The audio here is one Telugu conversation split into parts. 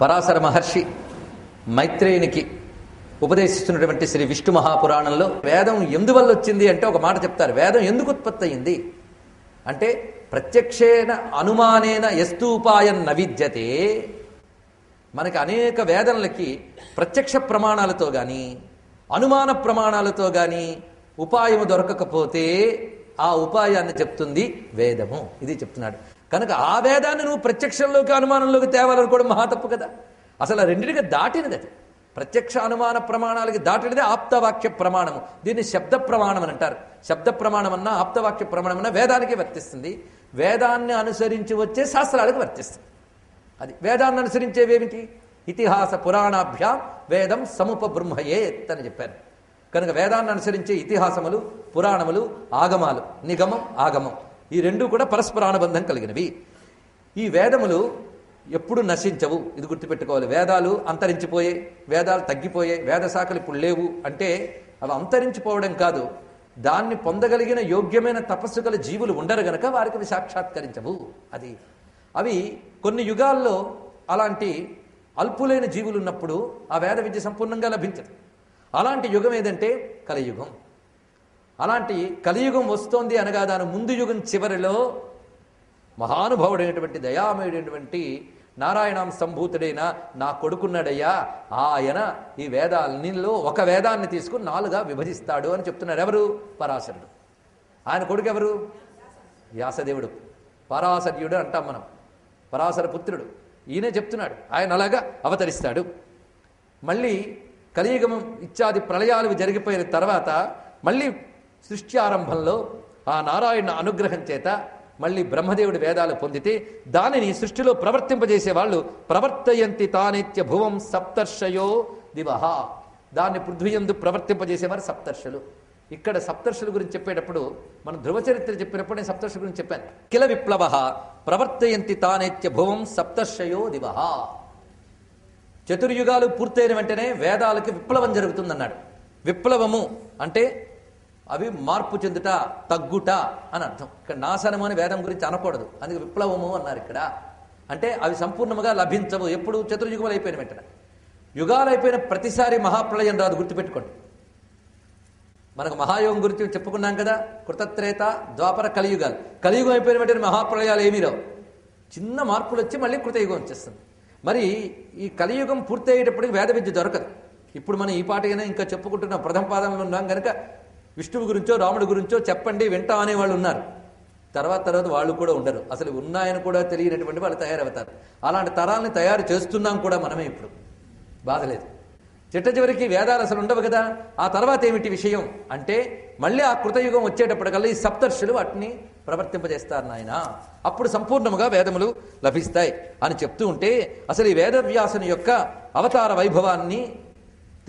పరాశర మహర్షి మైత్రేయునికి ఉపదేశిస్తున్నటువంటి శ్రీ విష్ణు మహాపురాణంలో వేదం ఎందువల్ల వచ్చింది అంటే ఒక మాట చెప్తారు. వేదం ఎందుకు ఉత్పత్తి అయింది అంటే ప్రత్యక్షేన అనుమానేన యస్తూపాయం నవిద్యతే. మనకి అనేక వేదనలకి ప్రత్యక్ష ప్రమాణాలతో కానీ అనుమాన ప్రమాణాలతో కానీ ఉపాయము దొరకకపోతే ఆ ఉపాయాన్ని చెప్తుంది వేదము. ఇది చెప్తున్నాడు. కనుక ఆ వేదాన్ని నువ్వు ప్రత్యక్షంలోకి అనుమానంలోకి తేవాలనుకోవడం మహా తప్పు కదా. అసలు ఆ రెండింటికి దాటినది అది. ప్రత్యక్ష అనుమాన ప్రమాణాలకి దాటినదే ఆప్తవాక్య ప్రమాణము. దీన్ని శబ్ద ప్రమాణం అని అంటారు. శబ్ద ప్రమాణం అన్నా ఆప్తవాక్య ప్రమాణం అన్నా వేదానికి వర్తిస్తుంది. వేదాన్ని అనుసరించి వచ్చే శాస్త్రాలకు వర్తిస్తుంది. అది వేదాన్ని అనుసరించేవేమిటి? ఇతిహాస పురాణాభ్యాం వేదం సముపబృంహయేత్ అని చెప్పారు. కనుక వేదాన్ని అనుసరించే ఇతిహాసములు, పురాణములు, ఆగమాలు, నిగమం, ఆగమం ఈ రెండూ కూడా పరస్పరానుబంధం కలిగినవి. ఈ వేదములు ఎప్పుడు నశించవు, ఇది గుర్తుపెట్టుకోవాలి. వేదాలు అంతరించిపోయే, వేదాలు తగ్గిపోయే, వేద శాఖలు ఇప్పుడు లేవు అంటే అవి అంతరించిపోవడం కాదు, దాన్ని పొందగలిగిన యోగ్యమైన తపస్సు గల జీవులు ఉండరు గనక వారికి అవి సాక్షాత్కరించవు. అది అవి కొన్ని యుగాల్లో అలాంటి అల్పులైన జీవులు ఉన్నప్పుడు ఆ వేద విద్య సంపూర్ణంగా లభించదు. అలాంటి యుగం ఏదంటే కలియుగం. అలాంటి కలియుగం వస్తోంది అనగా దాని ముందు యుగం చివరిలో మహానుభావుడైనటువంటి దయామయుడైనటువంటి నారాయణాం సంభూతుడైన నా కొడుకున్నాడయ్యా, ఆయన ఈ వేదాలనిలో ఒక వేదాన్ని తీసుకుని 4గా విభజిస్తాడు అని చెప్తున్నారు. ఎవరు? పరాశరుడు. ఆయన కొడుకు ఎవరు? వ్యాసదేవుడు. పరాశర్యుడు అంటాం మనం, పరాశర పుత్రుడు. ఈయనే చెప్తున్నాడు ఆయన అలాగా అవతరిస్తాడు. మళ్ళీ కలియుగం ఇత్యాది ప్రళయాలు జరిగిపోయిన తర్వాత మళ్ళీ సృష్టి ఆరంభంలో ఆ నారాయణ అనుగ్రహం చేత మళ్ళీ బ్రహ్మదేవుడి వేదాలు పొందితే దానిని సృష్టిలో ప్రవర్తింపజేసే వాళ్ళు ప్రవర్తయంతి తానిత్య భువం సప్తర్షయో దివహ. దాన్ని పృథ్వీయందు ప్రవర్తింపజేసేవారు సప్తర్షులు. ఇక్కడ సప్తర్షుల గురించి చెప్పేటప్పుడు మనం ధ్రువచరిత్ర చెప్పినప్పుడు నేను సప్తర్షుల గురించి చెప్పాను. కిల విప్లవ ప్రవర్తయంతి తానిత్య భువం సప్తర్షయో దివహ. చతుర్యుగాలు పూర్తయిన వెంటనే వేదాలకి విప్లవం జరుగుతుందన్నాడు. విప్లవము అంటే అవి మార్పు చెందుట, తగ్గుట అని అర్థం. ఇక్కడ నాశనము అని వేదం గురించి అనకూడదు, అందుకే విప్లవము అన్నారు. ఇక్కడ అంటే అవి సంపూర్ణముగా లభించవు. ఎప్పుడు? చతుర్యుగములు అయిపోయిన వెంటనే. యుగాలు అయిపోయిన ప్రతిసారి మహాప్రళయం రాదు, గుర్తుపెట్టుకోండి. మనకు మహాయోగం గురించి చెప్పుకున్నాం కదా, కృతత్రేత ద్వాపర కలియుగాలు. కలియుగం అయిపోయిన వెంటనే మహాప్రళయాలు ఏమీ రావు, చిన్న మార్పులు వచ్చి మళ్ళీ కృతయుగం వచ్చేస్తుంది. మరి ఈ కలియుగం పూర్తయ్యేటప్పటికి వేద విద్య దొరకదు. ఇప్పుడు మనం ఈ పాటైనా ఇంకా చెప్పుకుంటున్న ప్రథమ పాదంలో ఉన్నాం కనుక విష్ణువు గురించో రాముడి గురించో చెప్పండి వింటా అనేవాళ్ళు ఉన్నారు. తర్వాత వాళ్ళు కూడా ఉండరు. అసలు ఉన్నాయని కూడా తెలియనటువంటి వాళ్ళు తయారవుతారు. అలాంటి తరాలని తయారు చేస్తున్నాం కూడా మనమే. ఇప్పుడు బాధలేదు. చిట్ట చివరికి వేదాలు అసలు ఉండవు కదా. ఆ తర్వాత ఏమిటి విషయం అంటే మళ్ళీ ఆ కృతయుగం వచ్చేటప్పటికల్లా ఈ సప్తర్షులు వాటిని ప్రవర్తింపజేస్తారు నాయన. అప్పుడు సంపూర్ణముగా వేదములు లభిస్తాయి అని చెప్తూ ఉంటే అసలు ఈ వేదవ్యాసుని యొక్క అవతార వైభవాన్ని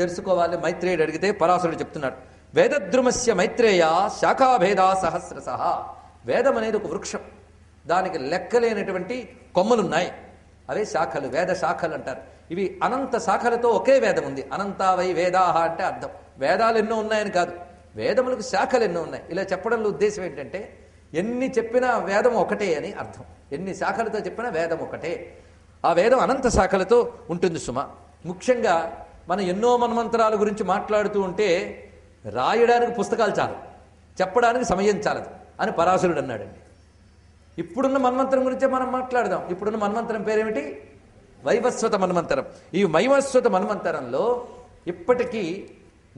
తెలుసుకోవాలి. మైత్రేయుడు అడిగితే పరాశరుడు చెప్తున్నాడు, వేదద్రుమస్య మైత్రేయ శాఖాభేదా సహస్రశ. వేదం అనేది ఒక వృక్షం, దానికి లెక్కలేనటువంటి కొమ్మలున్నాయి, అవే శాఖలు, వేద శాఖలు అంటారు. ఇవి అనంత శాఖలతో ఒకే వేదం ఉంది. అనంతావై వేదాహ అంటే అర్థం వేదాలు ఎన్నో ఉన్నాయని కాదు, వేదములకు శాఖలు ఎన్నో ఉన్నాయి. ఇలా చెప్పడంలో ఉద్దేశం ఏంటంటే ఎన్ని చెప్పినా వేదం ఒకటే అని అర్థం. ఎన్ని శాఖలతో చెప్పినా వేదం ఒకటే. ఆ వేదం అనంత శాఖలతో ఉంటుంది సుమ. ముఖ్యంగా మనం ఎన్నో మన్వంతరాల గురించి మాట్లాడుతూ ఉంటే రాయడానికి పుస్తకాలు చాలు, చెప్పడానికి సమయం చాలదు అని పరాశరుడు అన్నాడండి. ఇప్పుడున్న మన్వంతరం గురించే మనం మాట్లాడదాం. ఇప్పుడున్న మన్వంతరం పేరేమిటి? వైవస్వత మన్వంతరం. ఈ వైవస్వత మన్వంతరంలో ఇప్పటికీ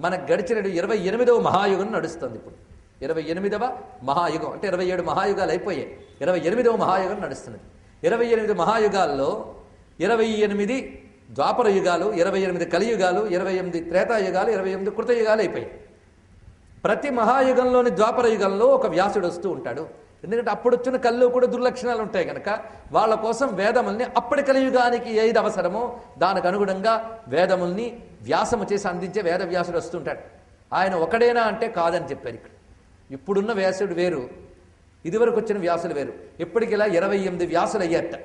మనకు గడిచిన 28వ మహాయుగం నడుస్తుంది. ఇప్పుడు 28వ మహాయుగం అంటే 27 మహాయుగాలు అయిపోయాయి. 28వ మహాయుగం నడుస్తున్నది. 28 మహాయుగాల్లో 28 ద్వాపర యుగాలు, 28 కలియుగాలు, 28 త్రేతాయుగాలు, 28 కృతయుగాలు అయిపోయాయి. ప్రతి మహాయుగంలోని ద్వాపర యుగంలో ఒక వ్యాసుడు వస్తూ ఉంటాడు. ఎందుకంటే అప్పుడు వచ్చిన కళ్ళు కూడా దుర్లక్షణాలు ఉంటాయి కనుక వాళ్ళ కోసం వేదముల్ని అప్పటి కలియుగానికి ఏది అవసరమో దానికి అనుగుణంగా వేదముల్ని వ్యాసము చేసి అందించే వేద వ్యాసుడు వస్తుంటాడు. ఆయన ఒకడేనా అంటే కాదని చెప్పారు. ఇక్కడ ఇప్పుడున్న వ్యాసుడు వేరు, ఇదివరకు వచ్చిన వ్యాసులు వేరు. ఇప్పటికి ఇలా 28 వ్యాసులు అయ్యారట.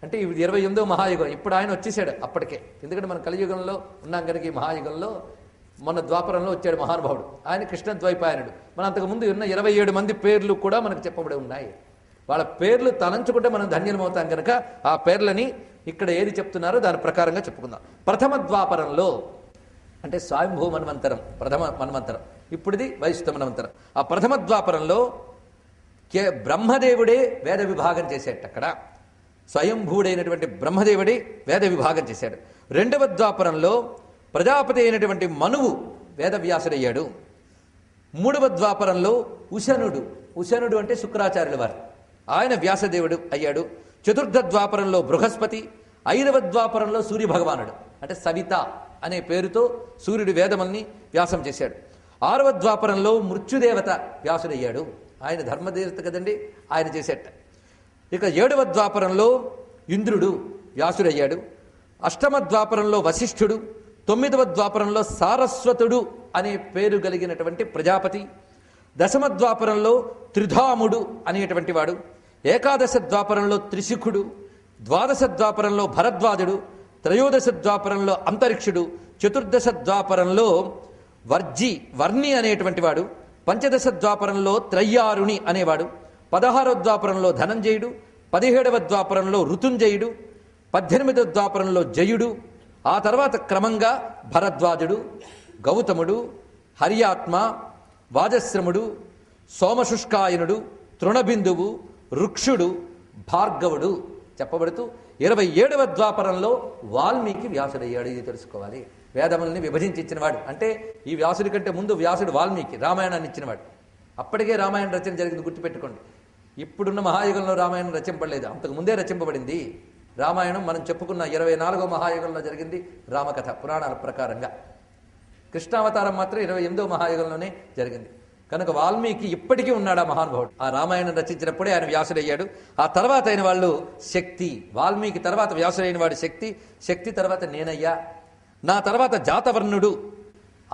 అంటే ఇది 28వ మహాయుగం. ఇప్పుడు ఆయన వచ్చేసాడు అప్పటికే. ఎందుకంటే మన కలియుగంలో ఉన్నాం కనుక ఈ మహాయుగంలో మొన్న ద్వాపరంలో వచ్చాడు మహానుభావుడు. ఆయన కృష్ణద్వైపాయనుడు. మన అంతకుముందు ఉన్న 27 మంది పేర్లు కూడా మనకు చెప్పబడి ఉన్నాయి. వాళ్ళ పేర్లు తలంచుకుంటే మనం ధన్యమవుతాం కనుక ఆ పేర్లని ఇక్కడ ఏది చెప్తున్నారో దాని ప్రకారంగా చెప్పుకుందాం. ప్రథమ ద్వాపరంలో అంటే స్వయంభూ మన్వంతరం, ప్రథమ మన్వంతరం, ఇప్పుడుది వైష్ణవ మన్వంతరం. ఆ ప్రథమ ద్వాపరంలో బ్రహ్మదేవుడే వేద విభాగం చేసేట. అక్కడ స్వయంభూడైనటువంటి బ్రహ్మదేవుడే వేద విభాగం చేశాడు. రెండవ ద్వాపరంలో ప్రజాపతి అయినటువంటి మనువు వేదవ్యాసుడయ్యాడు. మూడవ ద్వాపరంలో ఉశనుడు అంటే శుక్రాచార్యుల వారు, ఆయన వ్యాసదేవుడు అయ్యాడు. చతుర్థ ద్వాపరంలో బృహస్పతి, ఐదవ ద్వాపరంలో సూర్యభగవానుడు అంటే సవిత అనే పేరుతో సూర్యుడు వేదముల్ని వ్యాసం చేశాడు. ఆరవ ద్వాపరంలో మృత్యుదేవత వ్యాసుడయ్యాడు, ఆయన ధర్మదేవత కదండి, ఆయన చేసేట. ఇక ఏడవ ద్వాపరంలో ఇంద్రుడు వ్యాసుడయ్యాడు. అష్టమ ద్వాపరంలో వశిష్ఠుడు, తొమ్మిదవ ద్వాపరంలో సారస్వతుడు అనే పేరు కలిగినటువంటి ప్రజాపతి, దశమ ద్వాపరంలో త్రిధాముడు అనేటువంటి వాడు, ఏకాదశ ద్వాపరంలో త్రిశిఖుడు, ద్వాదశ ద్వాపరంలో భరద్వాజుడు, త్రయోదశ ద్వాపరంలో అంతరిక్షుడు, చతుర్దశ ద్వాపరంలో వర్ణి అనేటువంటి వాడు, పంచదశ ద్వాపరంలో త్రయ్యారుణి అనేవాడు, 16వ ద్వాపరంలో ధనంజయుడు, 17వ ద్వాపరంలో ఋతుంజయుడు, 18వ ద్వాపరంలో జయుడు, ఆ తర్వాత క్రమంగా భరద్వాజుడు, గౌతముడు, హర్యాత్మ, వాజశ్రముడు, సోమశుష్కాయనుడు, తృణబిందువు, రుక్షుడు, భార్గవుడు చెప్పబడుతూ 27వ ద్వాపరంలో వాల్మీకి వ్యాసుడయ్యాడు. ఇది తెలుసుకోవాలి. వేదముల్ని విభజించి ఇచ్చినవాడు అంటే ఈ వ్యాసుడి కంటే ముందు వ్యాసుడు వాల్మీకి రామాయణాన్ని ఇచ్చినవాడు. అప్పటికే రామాయణ రచన జరిగింది, గుర్తుపెట్టుకోండి. ఇప్పుడున్న మహాయుగంలో రామాయణం రచింపబడలేదు, అంతకు ముందే రచింపబడింది రామాయణం. మనం చెప్పుకున్న 24వ మహాయుగంలో జరిగింది రామకథ పురాణాల ప్రకారంగా. కృష్ణావతారం మాత్రం 28వ మహాయుగంలోనే జరిగింది. కనుక వాల్మీకి ఇప్పటికీ ఉన్నాడు ఆ మహానుభావుడు. ఆ రామాయణం రచించినప్పుడే ఆయన వ్యాసుడయ్యాడు. ఆ తర్వాత అయిన వాళ్ళు శక్తి, వాల్మీకి తర్వాత వ్యాసుడైన వాడు శక్తి, శక్తి తర్వాత నేనయ్యా, నా తర్వాత జాతవర్ణుడు,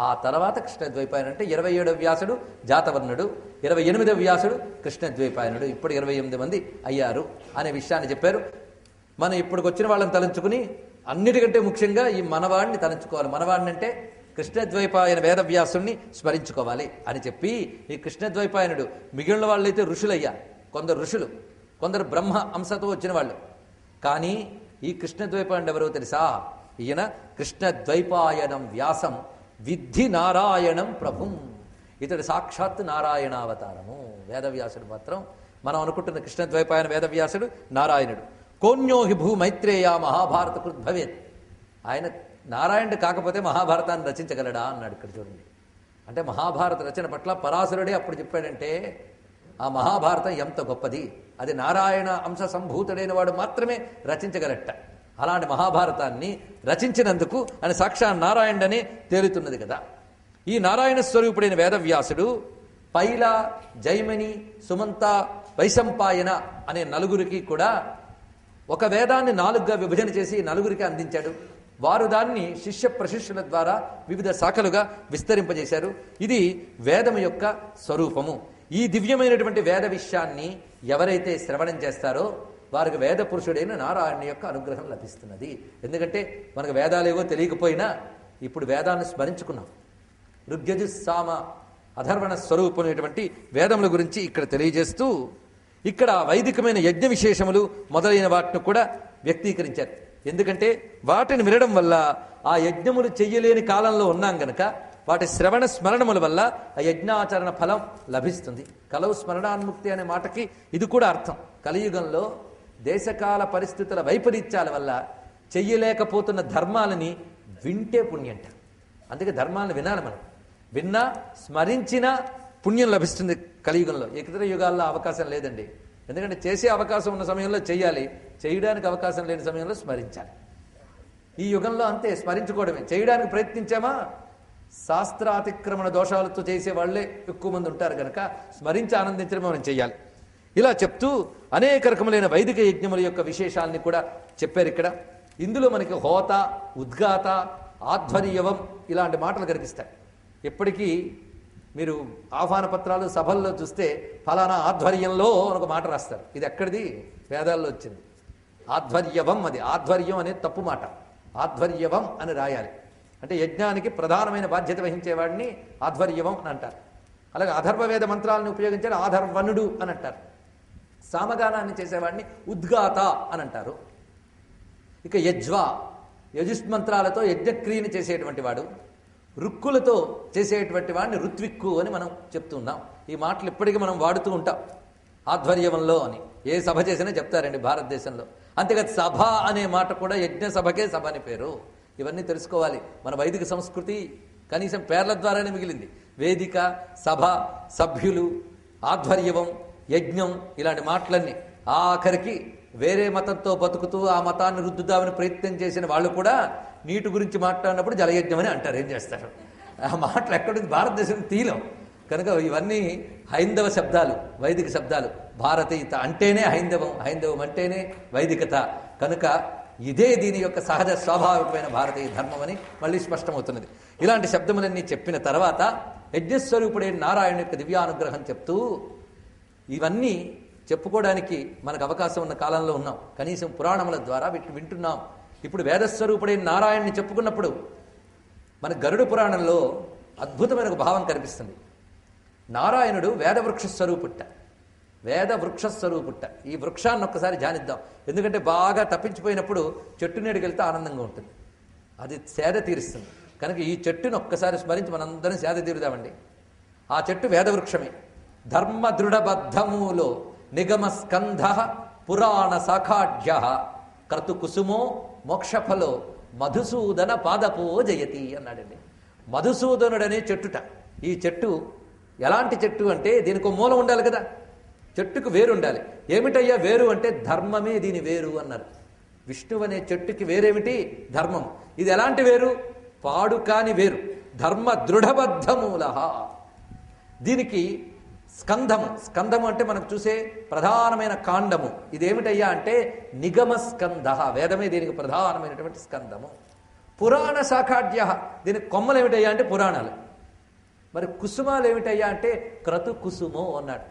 ఆ తర్వాత కృష్ణద్వైపాయనుడు. అంటే 27వ వ్యాసుడు జాతవర్ణుడు, 28వ వ్యాసుడు కృష్ణద్వైపాయనుడు. ఇప్పుడు 28 మంది అయ్యారు అనే విషయాన్ని చెప్పారు. మనం ఇప్పటికి వచ్చిన వాళ్ళని తలంచుకుని అన్నిటికంటే ముఖ్యంగా ఈ మనవాడిని తలంచుకోవాలి. మనవాడిని అంటే కృష్ణద్వైపాయన వేదవ్యాసుని స్మరించుకోవాలి అని చెప్పి ఈ కృష్ణద్వైపాయనుడు, మిగిలిన వాళ్ళైతే ఋషులయ్యా, కొందరు ఋషులు, కొందరు బ్రహ్మ అంశతో వచ్చిన వాళ్ళు. కానీ ఈ కృష్ణద్వైపాయనుడు ఎవరో తెలుసా? ఈయన కృష్ణద్వైపాయనం వ్యాసం విద్ధి నారాయణం ప్రభుం. ఇతడు సాక్షాత్ నారాయణావతారము. వేదవ్యాసుడు మాత్రం మనం అనుకుంటున్న కృష్ణద్వైపాయన వేదవ్యాసుడు నారాయణుడు. కోన్యోహి భూ మైత్రేయ మహాభారత కృద్భవేత్. ఆయన నారాయణుడు కాకపోతే మహాభారతాన్ని రచించగలడా అన్నాడు. ఇక్కడ చూడండి, అంటే మహాభారత రచన పట్ల పరాశరుడే అప్పుడు చెప్పాడంటే ఆ మహాభారతం ఎంత గొప్పది, అది నారాయణ అంశ సంభూతుడైన వాడు మాత్రమే రచించగలట. అలాంటి మహాభారతాన్ని రచించినందుకు ఆయన సాక్షాత్ నారాయణుడనే తేలుతున్నది కదా. ఈ నారాయణ స్వరూపుడైన వేదవ్యాసుడు పైల, జైమిని, సుమంత, వైశంపాయన అనే నలుగురికి కూడా ఒక వేదాన్ని 4గా విభజన చేసి నలుగురికి అందించాడు. వారు దాన్ని శిష్య ప్రశిష్యుల ద్వారా వివిధ శాఖలుగా విస్తరింపజేశారు. ఇది వేదము యొక్క స్వరూపము. ఈ దివ్యమైనటువంటి వేద విషయాన్ని ఎవరైతే శ్రవణం చేస్తారో వారికి వేద పురుషుడైన నారాయణ యొక్క అనుగ్రహం లభిస్తున్నది. ఎందుకంటే మనకు వేదాలేవో తెలియకపోయినా ఇప్పుడు వేదాన్ని స్మరించుకున్నాం. ఋగ్యజు సామ అధర్వణ స్వరూపమైనటువంటి వేదముల గురించి ఇక్కడ తెలియజేస్తూ ఇక్కడ వైదికమైన యజ్ఞ విశేషములు మొదలైన వాటిని కూడా వ్యక్తీకరించారు. ఎందుకంటే వాటిని వినడం వల్ల ఆ యజ్ఞములు చెయ్యలేని కాలంలో ఉన్నాం గనక వాటి శ్రవణ స్మరణముల వల్ల ఆ యజ్ఞాచరణ ఫలం లభిస్తుంది. కలవు స్మరణాన్ముక్తి అనే మాటకి ఇది కూడా అర్థం. కలియుగంలో దేశకాల పరిస్థితుల వైపరీత్యాల వల్ల చెయ్యలేకపోతున్న ధర్మాలని వింటే పుణ్యంట. అందుకే ధర్మాలను వినాలి. మనం విన్నా స్మరించినా పుణ్యం లభిస్తుంది కలియుగంలో. ఇతర యుగాల్లో అవకాశం లేదండి. ఎందుకంటే చేసే అవకాశం ఉన్న సమయంలో చెయ్యాలి, చేయడానికి అవకాశం లేని సమయంలో స్మరించాలి. ఈ యుగంలో అంతే, స్మరించుకోవడమే. చేయడానికి ప్రయత్నించామా శాస్త్రాతిక్రమణ దోషాలతో చేసే వాళ్లే ఎక్కువ మంది ఉంటారు కనుక స్మరించి ఆనందించడం మనం చెయ్యాలి. ఇలా చెప్తూ అనేక రకములైన వైదిక యజ్ఞముల యొక్క విశేషాలని కూడా చెప్పారు ఇక్కడ. ఇందులో మనకి హోత, ఉద్గాత, ఆధ్వర్యవం ఇలాంటి మాటలు కనిపిస్తాయి. ఎప్పటికీ మీరు ఆహ్వాన పత్రాలు సభల్లో చూస్తే ఫలానా ఆధ్వర్యంలో ఒక మాట రాస్తారు. ఇది ఎక్కడిది? వేదాల్లో వచ్చింది. ఆధ్వర్యవం, అది ఆధ్వర్యం అనేది తప్పు మాట. ఆధ్వర్యవం అని రాయాలి. అంటే యజ్ఞానికి ప్రధానమైన బాధ్యత వహించేవాడిని ఆధ్వర్యవం అని అంటారు. అలాగే అధర్వవేద మంత్రాలను ఉపయోగించారు ఆధర్వణుడు అని అంటారు. సామగానాన్ని చేసేవాడిని ఉద్గాత అని అంటారు. ఇక యజ్వా, యజుష్మంత్రాలతో యజ్ఞక్రియని చేసేటువంటి వాడు, రుక్కులతో చేసేటువంటి వాడిని ఋత్విక్కు అని మనం చెప్తున్నాం. ఈ మాటలు ఇప్పటికీ మనం వాడుతూ ఉంటాం ఆధ్వర్యంలో అని. ఏ సభ చేసినా చెప్తారండి భారతదేశంలో. అంతేకాదు సభ అనే మాట కూడా యజ్ఞ సభకే సభ అని పేరు. ఇవన్నీ తెలుసుకోవాలి. మన వైదిక సంస్కృతి కనీసం పేర్ల ద్వారానే మిగిలింది. వేదిక, సభ, సభ్యులు, ఆధ్వర్యం, యజ్ఞం, ఇలాంటి మాటలన్నీ ఆఖరికి వేరే మతంతో బతుకుతూ ఆ మతాన్ని రుద్దుదామని ప్రయత్నం చేసిన వాళ్ళు కూడా నీటి గురించి మాట్లాడినప్పుడు జలయజ్ఞం అని అంటారు. ఏం చేస్తారు? ఆ మాటలు ఎక్కడుంది? భారతదేశం తీలం. కనుక ఇవన్నీ హైందవ శబ్దాలు, వైదిక శబ్దాలు. భారతీయత అంటేనే హైందవం, హైందవం అంటేనే వైదికత. కనుక ఇదే దీని యొక్క సహజ స్వాభావికమైన భారతీయ ధర్మం అని మళ్ళీ స్పష్టమవుతున్నది. ఇలాంటి శబ్దములన్నీ చెప్పిన తర్వాత యజ్ఞస్వరూపుడైన నారాయణ యొక్క దివ్యానుగ్రహం చెప్తూ ఇవన్నీ చెప్పుకోవడానికి మనకు అవకాశం ఉన్న కాలంలో ఉన్నాం. కనీసం పురాణముల ద్వారా వీటిని వింటున్నాం. ఇప్పుడు వేదస్వరూపుడైన నారాయణని చెప్పుకున్నప్పుడు మన గరుడ పురాణంలో అద్భుతమైన ఒక భావం కనిపిస్తుంది. నారాయణుడు వేదవృక్ష స్వరూపుట్ట, వేదవృక్ష స్వరూపుట్ట. ఈ వృక్షాన్ని ఒక్కసారి ధ్యానిద్దాం. ఎందుకంటే బాగా తప్పించిపోయినప్పుడు చెట్టు నీడికి వెళ్తే ఆనందంగా ఉంటుంది, అది సేద తీరుస్తుంది. కనుక ఈ చెట్టును ఒక్కసారి స్మరించి మనందరం సేద తీరుదామండి. ఆ చెట్టు వేదవృక్షమే. ధర్మ దృఢబద్ధములో నిగమ స్కంధ పురాణ శాఖాఢ్య క్రతు కుసుమో మోక్షఫలో మధుసూదన పాదపో జయతి అన్నాడండి. మధుసూదనుడనే చెట్టుట. ఈ చెట్టు ఎలాంటి చెట్టు అంటే దీనికి మూలం ఉండాలి కదా, చెట్టుకు వేరు ఉండాలి. ఏమిటయ్యా వేరు అంటే ధర్మమే దీని వేరు అన్నారు. విష్ణువు అనే చెట్టుకి వేరేమిటి? ధర్మం. ఇది ఎలాంటి వేరు? పాడు కాని వేరు. ధర్మ దృఢబద్ధమూల. దీనికి స్కంధము, స్కంధము అంటే మనకు చూసే ప్రధానమైన కాండము. ఇదేమిటయ్యా అంటే నిగమ స్కంధ, వేదమే దీనికి ప్రధానమైనటువంటి స్కంధము. పురాణ శాఖాఢ్య, దీనికి కొమ్మలు ఏమిటయ్యా అంటే పురాణాలు. మరి కుసుమాలు ఏమిటయ్యా అంటే క్రతు కుసుమో అన్నాడు.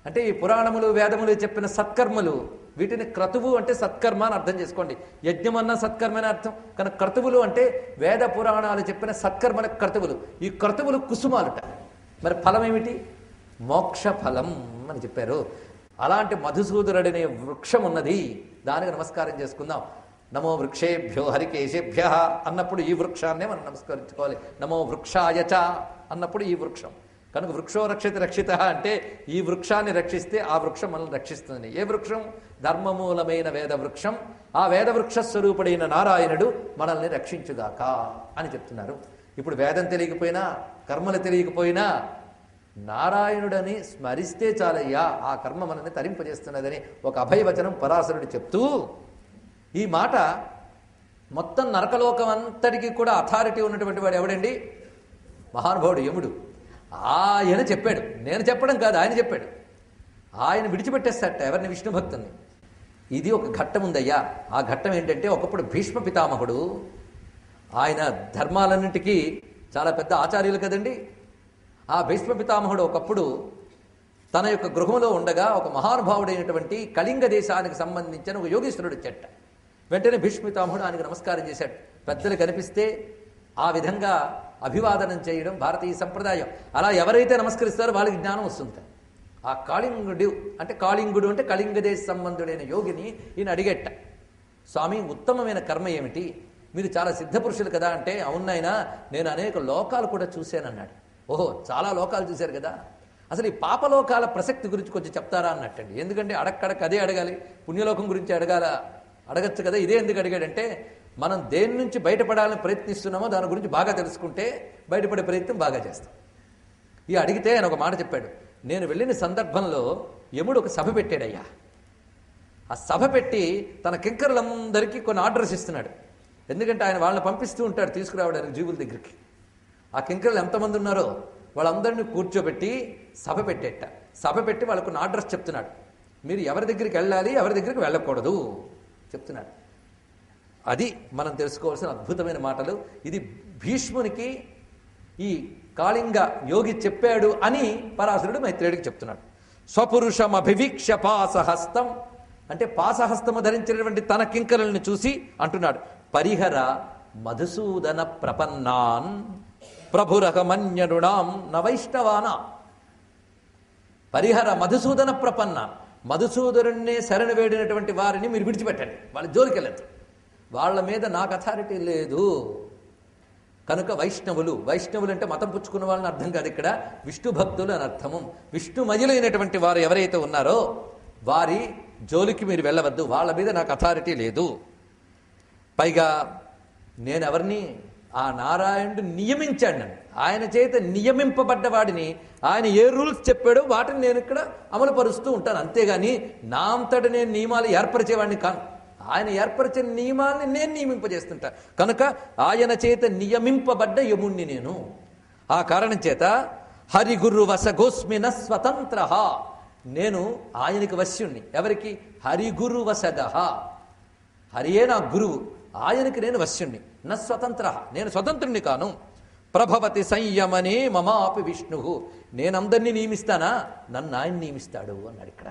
అంటే ఈ పురాణములు వేదములు చెప్పిన సత్కర్మలు, వీటిని క్రతువు అంటే సత్కర్మ అని అర్థం చేసుకోండి. యజ్ఞం అన్న సత్కర్మ అని అర్థం. కానీ క్రతువులు అంటే వేద పురాణాలు చెప్పిన సత్కర్మల క్రతువులు. ఈ క్రతువులు కుసుమాలుట. మరి ఫలం ఏమిటి? మోక్ష ఫలం అని చెప్పారు. అలాంటి మధుసూదరుడనే వృక్షం ఉన్నది, దానికి నమస్కారం చేసుకుందాం. నమో వృక్షేభ్యో హరికేశేభ్య అన్నప్పుడు ఈ వృక్షాన్నే మనం నమస్కరించుకోవాలి. నమో వృక్షాయచ అన్నప్పుడు ఈ వృక్షం. కనుక వృక్షో రక్షిత రక్షిత అంటే ఈ వృక్షాన్ని రక్షిస్తే ఆ వృక్షం మనల్ని రక్షిస్తుంది. ఏ వృక్షం? ధర్మమూలమైన వేద వృక్షం. ఆ వేద వృక్ష స్వరూపుడైన నారాయణుడు మనల్ని రక్షించుగాక అని చెప్తున్నారు. ఇప్పుడు వేదం తెలియకపోయినా, కర్మలు తెలియకపోయినా నారాయణుడని స్మరిస్తే చాలయ్యా, ఆ కర్మ మనల్ని తరింపజేస్తున్నదని ఒక అభయవచనం పరాశరుడు చెప్తూ, ఈ మాట మొత్తం నరకలోకం అంతటికీ కూడా అథారిటీ ఉన్నటువంటి వాడు ఎవడండి? మహానుభావుడు యముడు. ఆయన చెప్పాడు, నేను చెప్పడం కాదు, ఆయన చెప్పాడు. ఆయన విడిచిపెట్టేస్తాట ఎవరిని? విష్ణు భక్తుల్ని. ఇది ఒక ఘట్టం ఉందయ్యా. ఆ ఘట్టం ఏంటంటే, ఒకప్పుడు భీష్మ పితామహుడు, ఆయన ధర్మాలన్నింటికీ చాలా పెద్ద ఆచార్యులు కదండి. ఆ భీష్మ పితామహుడు ఒకప్పుడు తన యొక్క గృహంలో ఉండగా ఒక మహానుభావుడైనటువంటి కళింగ దేశానికి సంబంధించిన ఒక యోగీశ్వరుడు చెట్ట. వెంటనే భీష్మ పితామహుడు ఆయనకు నమస్కారం చేశాడు. పెద్దలు కనిపిస్తే ఆ విధంగా అభివాదనం చేయడం భారతీయ సంప్రదాయం. అలా ఎవరైతే నమస్కరిస్తారో వాళ్ళకి జ్ఞానం వస్తుంది. ఆ కాళింగుడు అంటే కళింగ దేశ సంబంధుడైన యోగిని ఈయన అడిగేట, స్వామి ఉత్తమమైన కర్మ ఏమిటి? మీరు చాలా సిద్ధపురుషులు కదా అంటే, అవునైనా నేను అనేక లోకాలు కూడా చూశానన్నాడు. ఓహో, చాలా లోకాలు చూశారు కదా, అసలు ఈ పాపలోకాల ప్రసక్తి గురించి కొంచెం చెప్తారా అన్నట్టండి. ఎందుకంటే అడక్కడక అదే అడగాలి, పుణ్యలోకం గురించి అడగచ్చు కదా. ఇదే ఎందుకు అడిగాడంటే, మనం దేని నుంచి బయటపడాలని ప్రయత్నిస్తున్నామో దాని గురించి బాగా తెలుసుకుంటే బయటపడే ప్రయత్నం బాగా చేస్తాం. ఈ అడిగితే ఆయన ఒక మాట చెప్పాడు. నేను వెళ్ళిన సందర్భంలో యముడు ఒక సభ పెట్టాడయ్యా. ఆ సభ పెట్టి తన కింకరులందరికీ కొన్ని ఆర్డర్స్ ఇస్తున్నాడు. ఎందుకంటే ఆయన వాళ్ళని పంపిస్తూ ఉంటాడు తీసుకురావడానికి జీవుల దగ్గరికి. ఆ కింకరులు ఎంతమంది ఉన్నారో వాళ్ళందరినీ కూర్చోబెట్టి సభ పెట్టేట. సభ పెట్టి వాళ్ళకు కొన్ని ఆర్డర్స్ చెప్తున్నాడు. మీరు ఎవరి దగ్గరికి వెళ్ళాలి, ఎవరి దగ్గరికి వెళ్ళకూడదు చెప్తున్నాడు. అది మనం తెలుసుకోవాల్సిన అద్భుతమైన మాటలు. ఇది భీష్మునికి ఈ కాళింగ యోగి చెప్పాడు అని పరాశరుడు మైత్రేయుడికి చెప్తున్నాడు. స్వపురుషం అభివీక్ష పాసహస్తం అంటే పాసహస్తము ధరించినటువంటి తన కింకరుల్ని చూసి అంటున్నాడు, పరిహర మధుసూదన ప్రపన్నాన్ ప్రభురహమన్యనుణాం నవైష్ణవానా. పరిహర మధుసూదన ప్రపన్న, మధుసూదరుణ్ణే శరణు వేడినటువంటి వారిని మీరు విడిచిపెట్టండి, వాళ్ళ జోలికి వెళ్ళద్దు. వాళ్ళ మీద నాకు అథారిటీ లేదు. కనుక వైష్ణవులు అంటే మతం పుచ్చుకున్న వాళ్ళని అర్థం కాదు, ఇక్కడ విష్ణు భక్తులు అని అర్థము. విష్ణుమయులైనటువంటి వారు ఎవరైతే ఉన్నారో వారి జోలికి మీరు వెళ్ళవద్దు, వాళ్ళ మీద నాకు అథారిటీ లేదు. పైగా నేను ఎవరిని, ఆ నారాయణుడు నియమించాడు నన్ను, ఆయన చేత నియమింపబడ్డ వాడిని, ఆయన ఏ రూల్స్ చెప్పాడో వాటిని నేను ఇక్కడ అమలు పరుస్తూ ఉంటాను. అంతేగాని నా అంతటి నేను నియమాలు ఏర్పరిచేవాడిని కాను. ఆయన ఏర్పరిచిన నియమాన్ని నేను నియమింపజేస్తుంటా. కనుక ఆయన చేత నియమింపబడ్డ యముణ్ణి నేను. ఆ కారణం చేత హరిగురు వసగోస్మిన స్వతంత్ర, నేను ఆయనకి వశ్యుణ్ణి. ఎవరికి? హరిగురు వసగ, హరియే నా గురువు, ఆయనకి నేను వశ్యుణ్ణి. న స్వతంత్ర, నేను స్వతంత్రుణ్ణి కాను. ప్రభవతి సంయమనే మమాపి విష్ణు, నేనందరినీ నియమిస్తానా, నన్ను ఆయన నియమిస్తాడు అన్నాడు. ఇక్కడ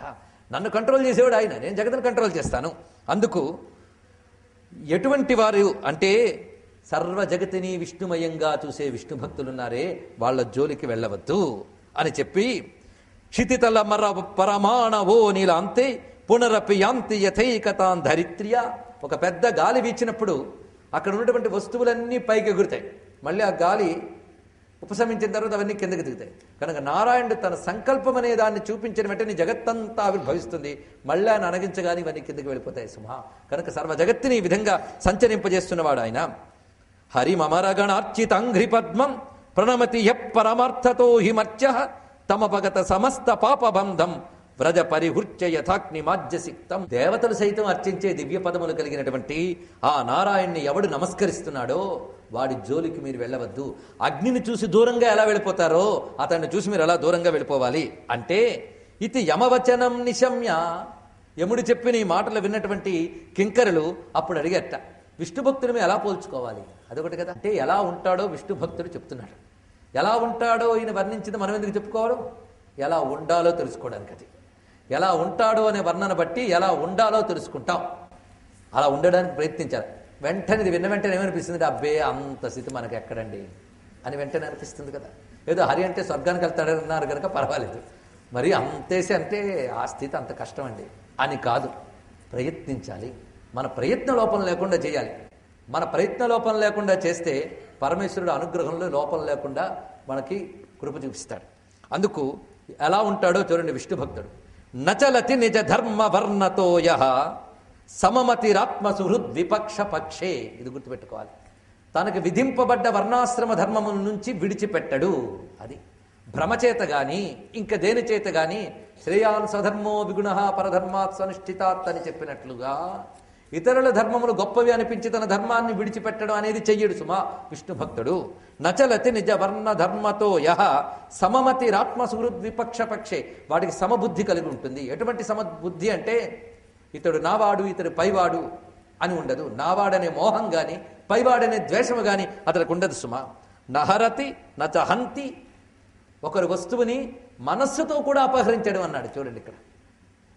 నన్ను కంట్రోల్ చేసేవాడు ఆయన, నేను జగత్తును కంట్రోల్ చేస్తాను. అందుకు ఎటువంటి వారు అంటే సర్వ జగతిని విష్ణుమయంగా చూసే విష్ణు భక్తులున్నారే, వాళ్ళ జోలికి వెళ్ళవద్దు అని చెప్పి, క్షితితల మర పరమాణవో నీలాంతే పునరపి యాంతి యథైకతాన్ ధరిత్ర్య. ఒక పెద్ద గాలి వీచినప్పుడు అక్కడ ఉన్నటువంటి వస్తువులన్నీ పైకి ఎగురుతాయి, మళ్ళీ ఆ గాలి ఉపశమించిన తర్వాత అవన్నీ కిందకి దిగుతాయి. కనుక నారాయణుడు తన సంకల్పం అనే దాన్ని చూపించిన వెంటనే జగత్తంతా ఆవిర్భవిస్తుంది, మళ్ళీ ఆయన అనగించగానే ఇవన్నీ కిందకి వెళ్ళిపోతాయి సుమ. కనుక సర్వ జగత్తుని ఈ విధంగా సంచరింపజేస్తున్నవాడు ఆయన. హరిమమరగణార్చితంఘ్రి పద్మం ప్రణమతి యః పరమార్థతో హిమర్చ తమపగత సమస్త పాపబంధం వ్రజ పరిహృత్య యథాగ్ని మాజ్యసిక్తం. దేవతలు సైతం అర్చించే దివ్య పదములు కలిగినటువంటి ఆ నారాయణ్ణి ఎవడు నమస్కరిస్తున్నాడో వాడి జోలికి మీరు వెళ్ళవద్దు. అగ్నిని చూసి దూరంగా ఎలా వెళ్ళిపోతారో అతన్ని చూసి మీరు ఎలా దూరంగా వెళ్ళిపోవాలి అంటే, ఇది యమవచనం నిశమ్య. యముడు చెప్పిన ఈ మాటలు విన్నటువంటి కింకరులు అప్పుడు అడిగట, విష్ణు భక్తుని ఎలా పోల్చుకోవాలి? అదొకటి కదా. అంటే ఎలా ఉంటాడో విష్ణు భక్తుడు చెప్తున్నాడు. ఎలా ఉంటాడో ఈయన వర్ణించింది మనం ఎందుకు చెప్పుకోవడం? ఎలా ఉండాలో తెలుసుకోవడానికి. అది ఎలా ఉంటాడో అనే వర్ణన బట్టి ఎలా ఉండాలో తెలుసుకుంటాం. అలా ఉండడానికి ప్రయత్నించాలి. వెంటనే ఇది విన్న వెంటనే ఏమనిపిస్తుంది? అబ్బే అంత స్థితి మనకి ఎక్కడండి అని వెంటనే అనిపిస్తుంది కదా. ఏదో హరి అంటే స్వర్గానికి వెళ్తాడన్నారు కనుక పర్వాలేదు, మరి అంతేసి అంటే ఆ స్థితి అంత కష్టం అండి అని కాదు. ప్రయత్నించాలి, మన ప్రయత్న లోపం లేకుండా చేయాలి. మన ప్రయత్న లోపం లేకుండా చేస్తే పరమేశ్వరుడు అనుగ్రహంలో లోపం లేకుండా మనకి కృప చూపిస్తాడు. అందుకు ఎలా ఉంటాడో చూడండి విష్ణు భక్తుడు. నచలతి నిజ ధర్మ వర్ణతో యః సమమతిరాత్మ సుహృద్ విపక్ష పక్షే. ఇది గుర్తుపెట్టుకోవాలి. తనకు విధింపబడ్డ వర్ణాశ్రమ ధర్మముల నుంచి విడిచిపెట్టడు. అది భ్రమచేత గాని ఇంకా దేని చేత గాని శ్రేయాన్ స్వధర్మో విగుణ పరధర్మాత్ స్వనిష్ఠితాత్ అని చెప్పినట్లుగా ఇతరుల ధర్మములు గొప్పవి అనిపించి తన ధర్మాన్ని విడిచిపెట్టడం అనేది చెయ్యడు సుమా విష్ణు భక్తుడు. నచలతి నిజ వర్ణ ధర్మతో యః సమమతిరాత్మ సుహృద్ విపక్ష పక్షే. వాడికి సమబుద్ధి కలిగి ఉంటుంది. ఎటువంటి సమబుద్ధి అంటే ఇతడు నావాడు ఇతడు పైవాడు అని ఉండదు. నావాడనే మోహం గాని పైవాడనే ద్వేషము గాని అతడికి ఉండదు సుమా. నహరతి నచహంతి. ఒకరి వస్తువుని మనస్సుతో కూడా అపహరించడం అన్నాడు చూడండి ఇక్కడ.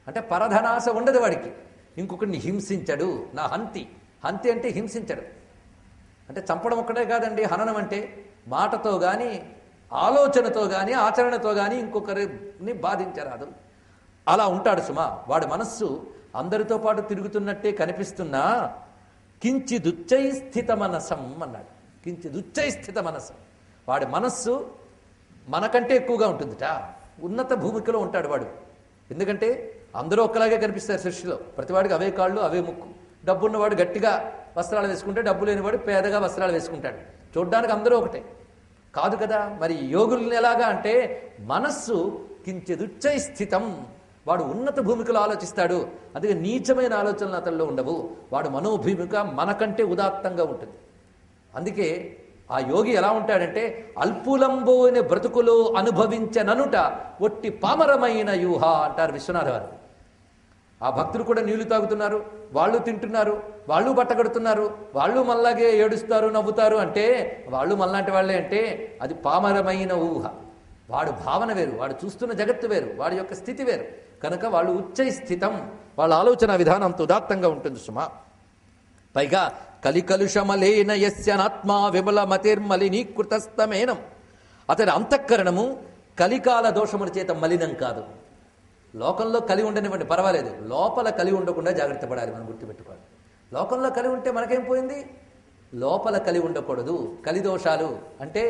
అంటే పరధనాశ ఉండదు వాడికి. ఇంకొకరిని హింసించడు. నా హంతి, హంతి అంటే హింసించడు. అంటే చంపడం ఒక్కటే కాదండి హననం అంటే. మాటతో కానీ ఆలోచనతో కానీ ఆచరణతో కానీ ఇంకొకరిని బాధించరాదు. అలా ఉంటాడు సుమా. వాడి మనస్సు అందరితో పాటు తిరుగుతున్నట్టే కనిపిస్తున్నా కించిదుచ్చై స్థిత మనసం అన్నాడు. కించిదుచ్చై స్థిత మనసం. వాడి మనస్సు మనకంటే ఎక్కువగా ఉంటుందిట. ఉన్నత భూమికలో ఉంటాడు వాడు. ఎందుకంటే అందరూ ఒక్కలాగే కనిపిస్తారు సృష్టిలో. ప్రతివాడికి అవే కాళ్ళు అవే ముక్కు. డబ్బున్నవాడు గట్టిగా వస్త్రాలు వేసుకుంటే, డబ్బు లేనివాడు పేదగా వస్త్రాలు వేసుకుంటాడు. చూడ్డానికి అందరూ ఒకటే కాదు కదా. మరి యోగుల్ని ఎలాగా అంటే మనస్సు కించిదుచ్చై స్థితం. వాడు ఉన్నత భూమికలో ఆలోచిస్తాడు. అందుకే నీచమైన ఆలోచనలు అతనిలో ఉండవు. వాడు మనోభూమిక మనకంటే ఉదాత్తంగా ఉంటుంది. అందుకే ఆ యోగి ఎలా ఉంటాడంటే అల్పులంబోని బ్రతుకులో అనుభవించననుట ఒట్టి పామరమైన యూహ అంటారు విశ్వనాథ వారు. ఆ భక్తులు కూడా నీళ్లు తాగుతున్నారు, వాళ్ళు తింటున్నారు, వాళ్ళు బట్టగడుతున్నారు, వాళ్ళు మళ్ళాగే ఏడుస్తారు నవ్వుతారు అంటే వాళ్ళు మళ్ళాంటి వాళ్ళే అంటే అది పామరమైన ఊహ. వాడు భావన వేరు, వాడు చూస్తున్న జగత్తు వేరు, వాడి యొక్క స్థితి వేరు. కనుక వాళ్ళు ఉచ్చై స్థితం. వాళ్ళ ఆలోచన విధానం అంత ఉదాత్తంగా ఉంటుంది సుమా. పైగా కలికలుషమలేన యస్యనాత్మా విమల మతిర్మలినీకృతస్తమేనం. అతని అంతఃకరణము కలికాల దోషముల చేత మలినం కాదు. లోకంలో కలి ఉండనివ్వండి పర్వాలేదు, లోపల కలి ఉండకుండా జాగ్రత్త పడాలి. మనం గుర్తుపెట్టుకోవాలి. లోకంలో కలిగి ఉంటే మనకేం పోయింది? లోపల కలిగి ఉండకూడదు. కలిదోషాలు అంటే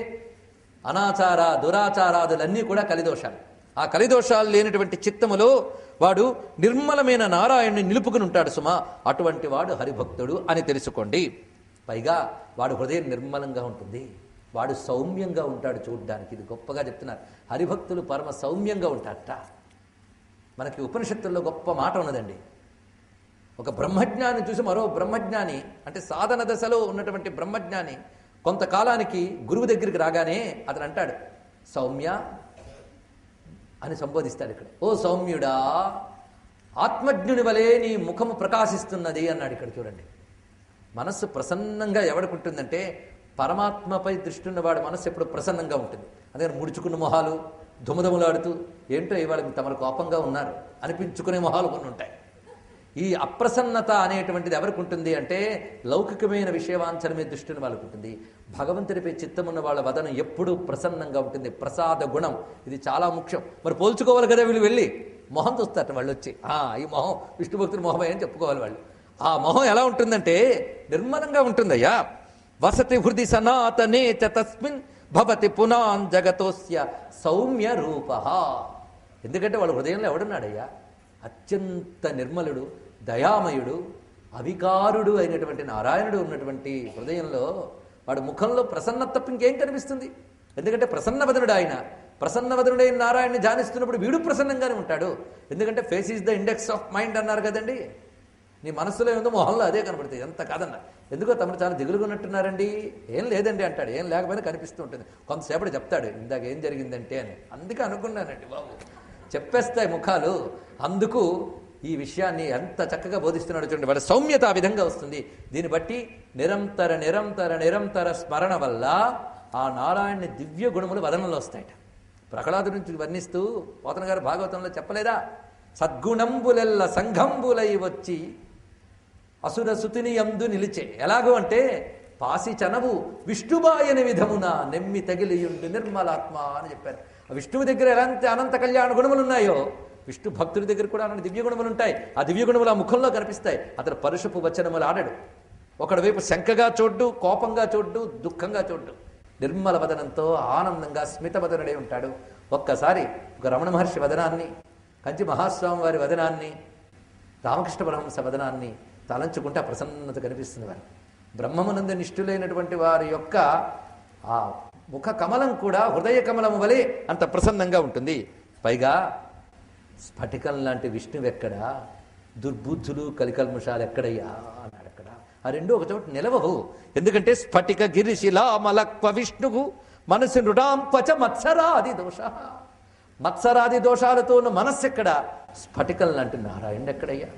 అనాచార దురాచారాదులన్నీ కూడా కలిదోషాలు. ఆ కలిదోషాలు లేనటువంటి చిత్తములో వాడు నిర్మలమైన నారాయణుని నిలుపుకుని ఉంటాడు సుమా. అటువంటి వాడు హరిభక్తుడు అని తెలుసుకోండి. పైగా వాడు హృదయం నిర్మలంగా ఉంటుంది, వాడు సౌమ్యంగా ఉంటాడు చూడ్డానికి. ఇది గొప్పగా చెప్తున్నారు. హరిభక్తులు పరమ సౌమ్యంగా ఉంటారట. మనకి ఉపనిషత్తుల్లో గొప్ప మాట ఉన్నదండి. ఒక బ్రహ్మజ్ఞాని చూసి మరో బ్రహ్మజ్ఞాని, అంటే సాధన దశలో ఉన్నటువంటి బ్రహ్మజ్ఞాని కొంతకాలానికి గురువు దగ్గరికి రాగానే అతను అంటాడు, సౌమ్య అని సంబోధిస్తాడు. ఇక్కడ ఓ సౌమ్యుడా, ఆత్మజ్ఞుని వలె నీ ముఖము ప్రకాశిస్తున్నది అన్నాడు. ఇక్కడ చూడండి, మనస్సు ప్రసన్నంగా ఎవడుకుంటుందంటే పరమాత్మపై దృష్టి ఉన్నవాడు మనస్సు ఎప్పుడు ప్రసన్నంగా ఉంటుంది. అందుకని ముడుచుకున్న మొహాలు, దుమదుమలాడుతూ ఏంటో ఇవాళ తమరు కోపంగా ఉన్నారు అనిపించుకునే మొహాలు కొన్ని ఉంటాయి. ఈ అప్రసన్నత అనేటువంటిది ఎవరికి ఉంటుంది అంటే లౌకికమైన విషయవాంఛన మీద దృష్టిని వాళ్ళకు ఉంటుంది. భగవంతుడిపై చిత్తం ఉన్న వాళ్ళ వదనం ఎప్పుడూ ప్రసన్నంగా ఉంటుంది. ప్రసాద గుణం ఇది చాలా ముఖ్యం. మరి పోల్చుకోవాలి కదా, వీళ్ళు వెళ్ళి మొహం చూస్తారు వాళ్ళు వచ్చి, ఈ మొహం విష్ణు భక్తుడి మొహమే అని చెప్పుకోవాలి వాళ్ళు. ఆ మొహం ఎలా ఉంటుందంటే నిర్మలంగా ఉంటుందయ్యా. వసతి హృది సనాతనే చ తస్మిన్ భవతి పునాన్ జగతోస్య సౌమ్య రూప. ఎందుకంటే వాళ్ళ హృదయంలో ఎవడున్నాడయ్యా? అత్యంత నిర్మలుడు, దయామయుడు, అవికారుడు అయినటువంటి నారాయణుడు ఉన్నటువంటి హృదయంలో వాడు ముఖంలో ప్రసన్నత తప్ప ఇంకేం కనిపిస్తుంది? ఎందుకంటే ప్రసన్నవదనుడు ఆయన. ప్రసన్నవదనుడైన నారాయణని ధ్యానిస్తున్నప్పుడు వీడు ప్రసన్నంగానే ఉంటాడు. ఎందుకంటే face is the index of mind అన్నారు కదండి. నీ మనస్సులో ఏముందో మొహంలో అదే కనబడుతుంది. ఎంత కాదన్నా, ఎందుకో తమరు చాలా దిగులుగా ఉన్నట్టున్నారండి. ఏం లేదండి అంటాడు. ఏం లేకపోయినా కనిపిస్తూ ఉంటుంది. కొంతసేపటి చెప్తాడు ఇందాక ఏం జరిగిందంటే అని. అందుకే అనుకున్నానండి బాబు, చెప్పేస్తాయి ముఖాలు. అందుకు ఈ విషయాన్ని ఎంత చక్కగా బోధిస్తున్నాడు చూడండి. వాళ్ళ సౌమ్యత ఆ విధంగా వస్తుంది. దీన్ని బట్టి నిరంతర నిరంతర నిరంతర స్మరణ వల్ల ఆ నారాయణని దివ్య గుణములు వదనంలో వస్తాయట. ప్రహ్లాదు నుంచి వర్ణిస్తూ పోతన గారు భాగవతంలో చెప్పలేదా? సద్గుణంబులెల్ల సంఘంబులై వచ్చి అసుర సుతిని యందు నిలిచే. ఎలాగో అంటే పాసి చనవు విష్ణుబాయని విధమున నెమ్మి తగిలియుండు నిర్మలాత్మ అని చెప్పారు. ఆ విష్ణువు దగ్గర ఎలాంటి అనంత కళ్యాణ గుణములు ఉన్నాయో విష్ణు భక్తుడి దగ్గర కూడా అలాంటి దివ్య గుణములు ఉంటాయి. ఆ దివ్య గుణములు ఆ ముఖంలో కనిపిస్తాయి. అతను పరుషపు వచనములు ఆడడు. ఒకడి వైపు శంకగా చూడ్డు, కోపంగా చూడ్డు, దుఃఖంగా చూడ్డు. నిర్మల వదనంతో ఆనందంగా స్మిత వదనుడే ఉంటాడు. ఒక్కసారి ఒక రమణ మహర్షి వదనాన్ని, కంచి మహాస్వామి వారి వదనాన్ని, రామకృష్ణ పరమహంస వదనాన్ని తలంచుకుంటే ఆ ప్రసన్నత కనిపిస్తుంది. వారు బ్రహ్మమునందు నిష్ఠులైనటువంటి వారి యొక్క ఆ ముఖ కమలం కూడా హృదయ కమలము వలె అంత ప్రసన్నంగా ఉంటుంది. పైగా స్ఫటికం లాంటి విష్ణువు ఎక్కడా, దుర్బుద్ధులు కలికల్ముషాలు ఎక్కడయ్యా అన్నాడు. అక్కడ ఆ రెండు ఒక చోట నిలవవు. ఎందుకంటే స్ఫటిక గిరిశిలా మలక్వ విష్ణువు మనసు నృడాంపచ మత్సరాది దోష. మత్సరాది దోషాలతో ఉన్న మనస్సు ఎక్కడ? స్ఫటికం లాంటి నారాయణుడు ఎక్కడయ్యా?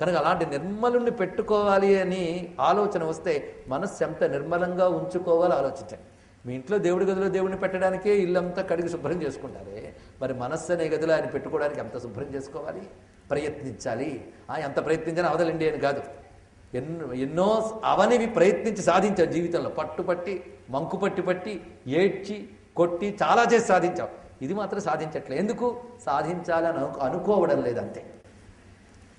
కనుక అలాంటి నిర్మలుణ్ణి పెట్టుకోవాలి అని ఆలోచన వస్తే మనస్సు ఎంత నిర్మలంగా ఉంచుకోవాలో ఆలోచించండి. మీ ఇంట్లో దేవుడి గదిలో దేవుడిని పెట్టడానికే ఇల్లంతా కడిగి శుభ్రం చేసుకుంటారే, మరి మనస్సు అనే గదిలో ఆయన పెట్టుకోవడానికి ఎంత శుభ్రం చేసుకోవాలి, ప్రయత్నించాలి. ఎంత ప్రయత్నించినా అవదలండి అని కాదు. ఎన్నో అవనివి ప్రయత్నించి సాధించావు జీవితంలో. పట్టుపట్టి మంకు పట్టి ఏడ్చి కొట్టి చాలా చేసి సాధించావు. ఇది మాత్రం సాధించట్లేదు. ఎందుకు సాధించాలని అనుకోవడం లేదు, అంతే.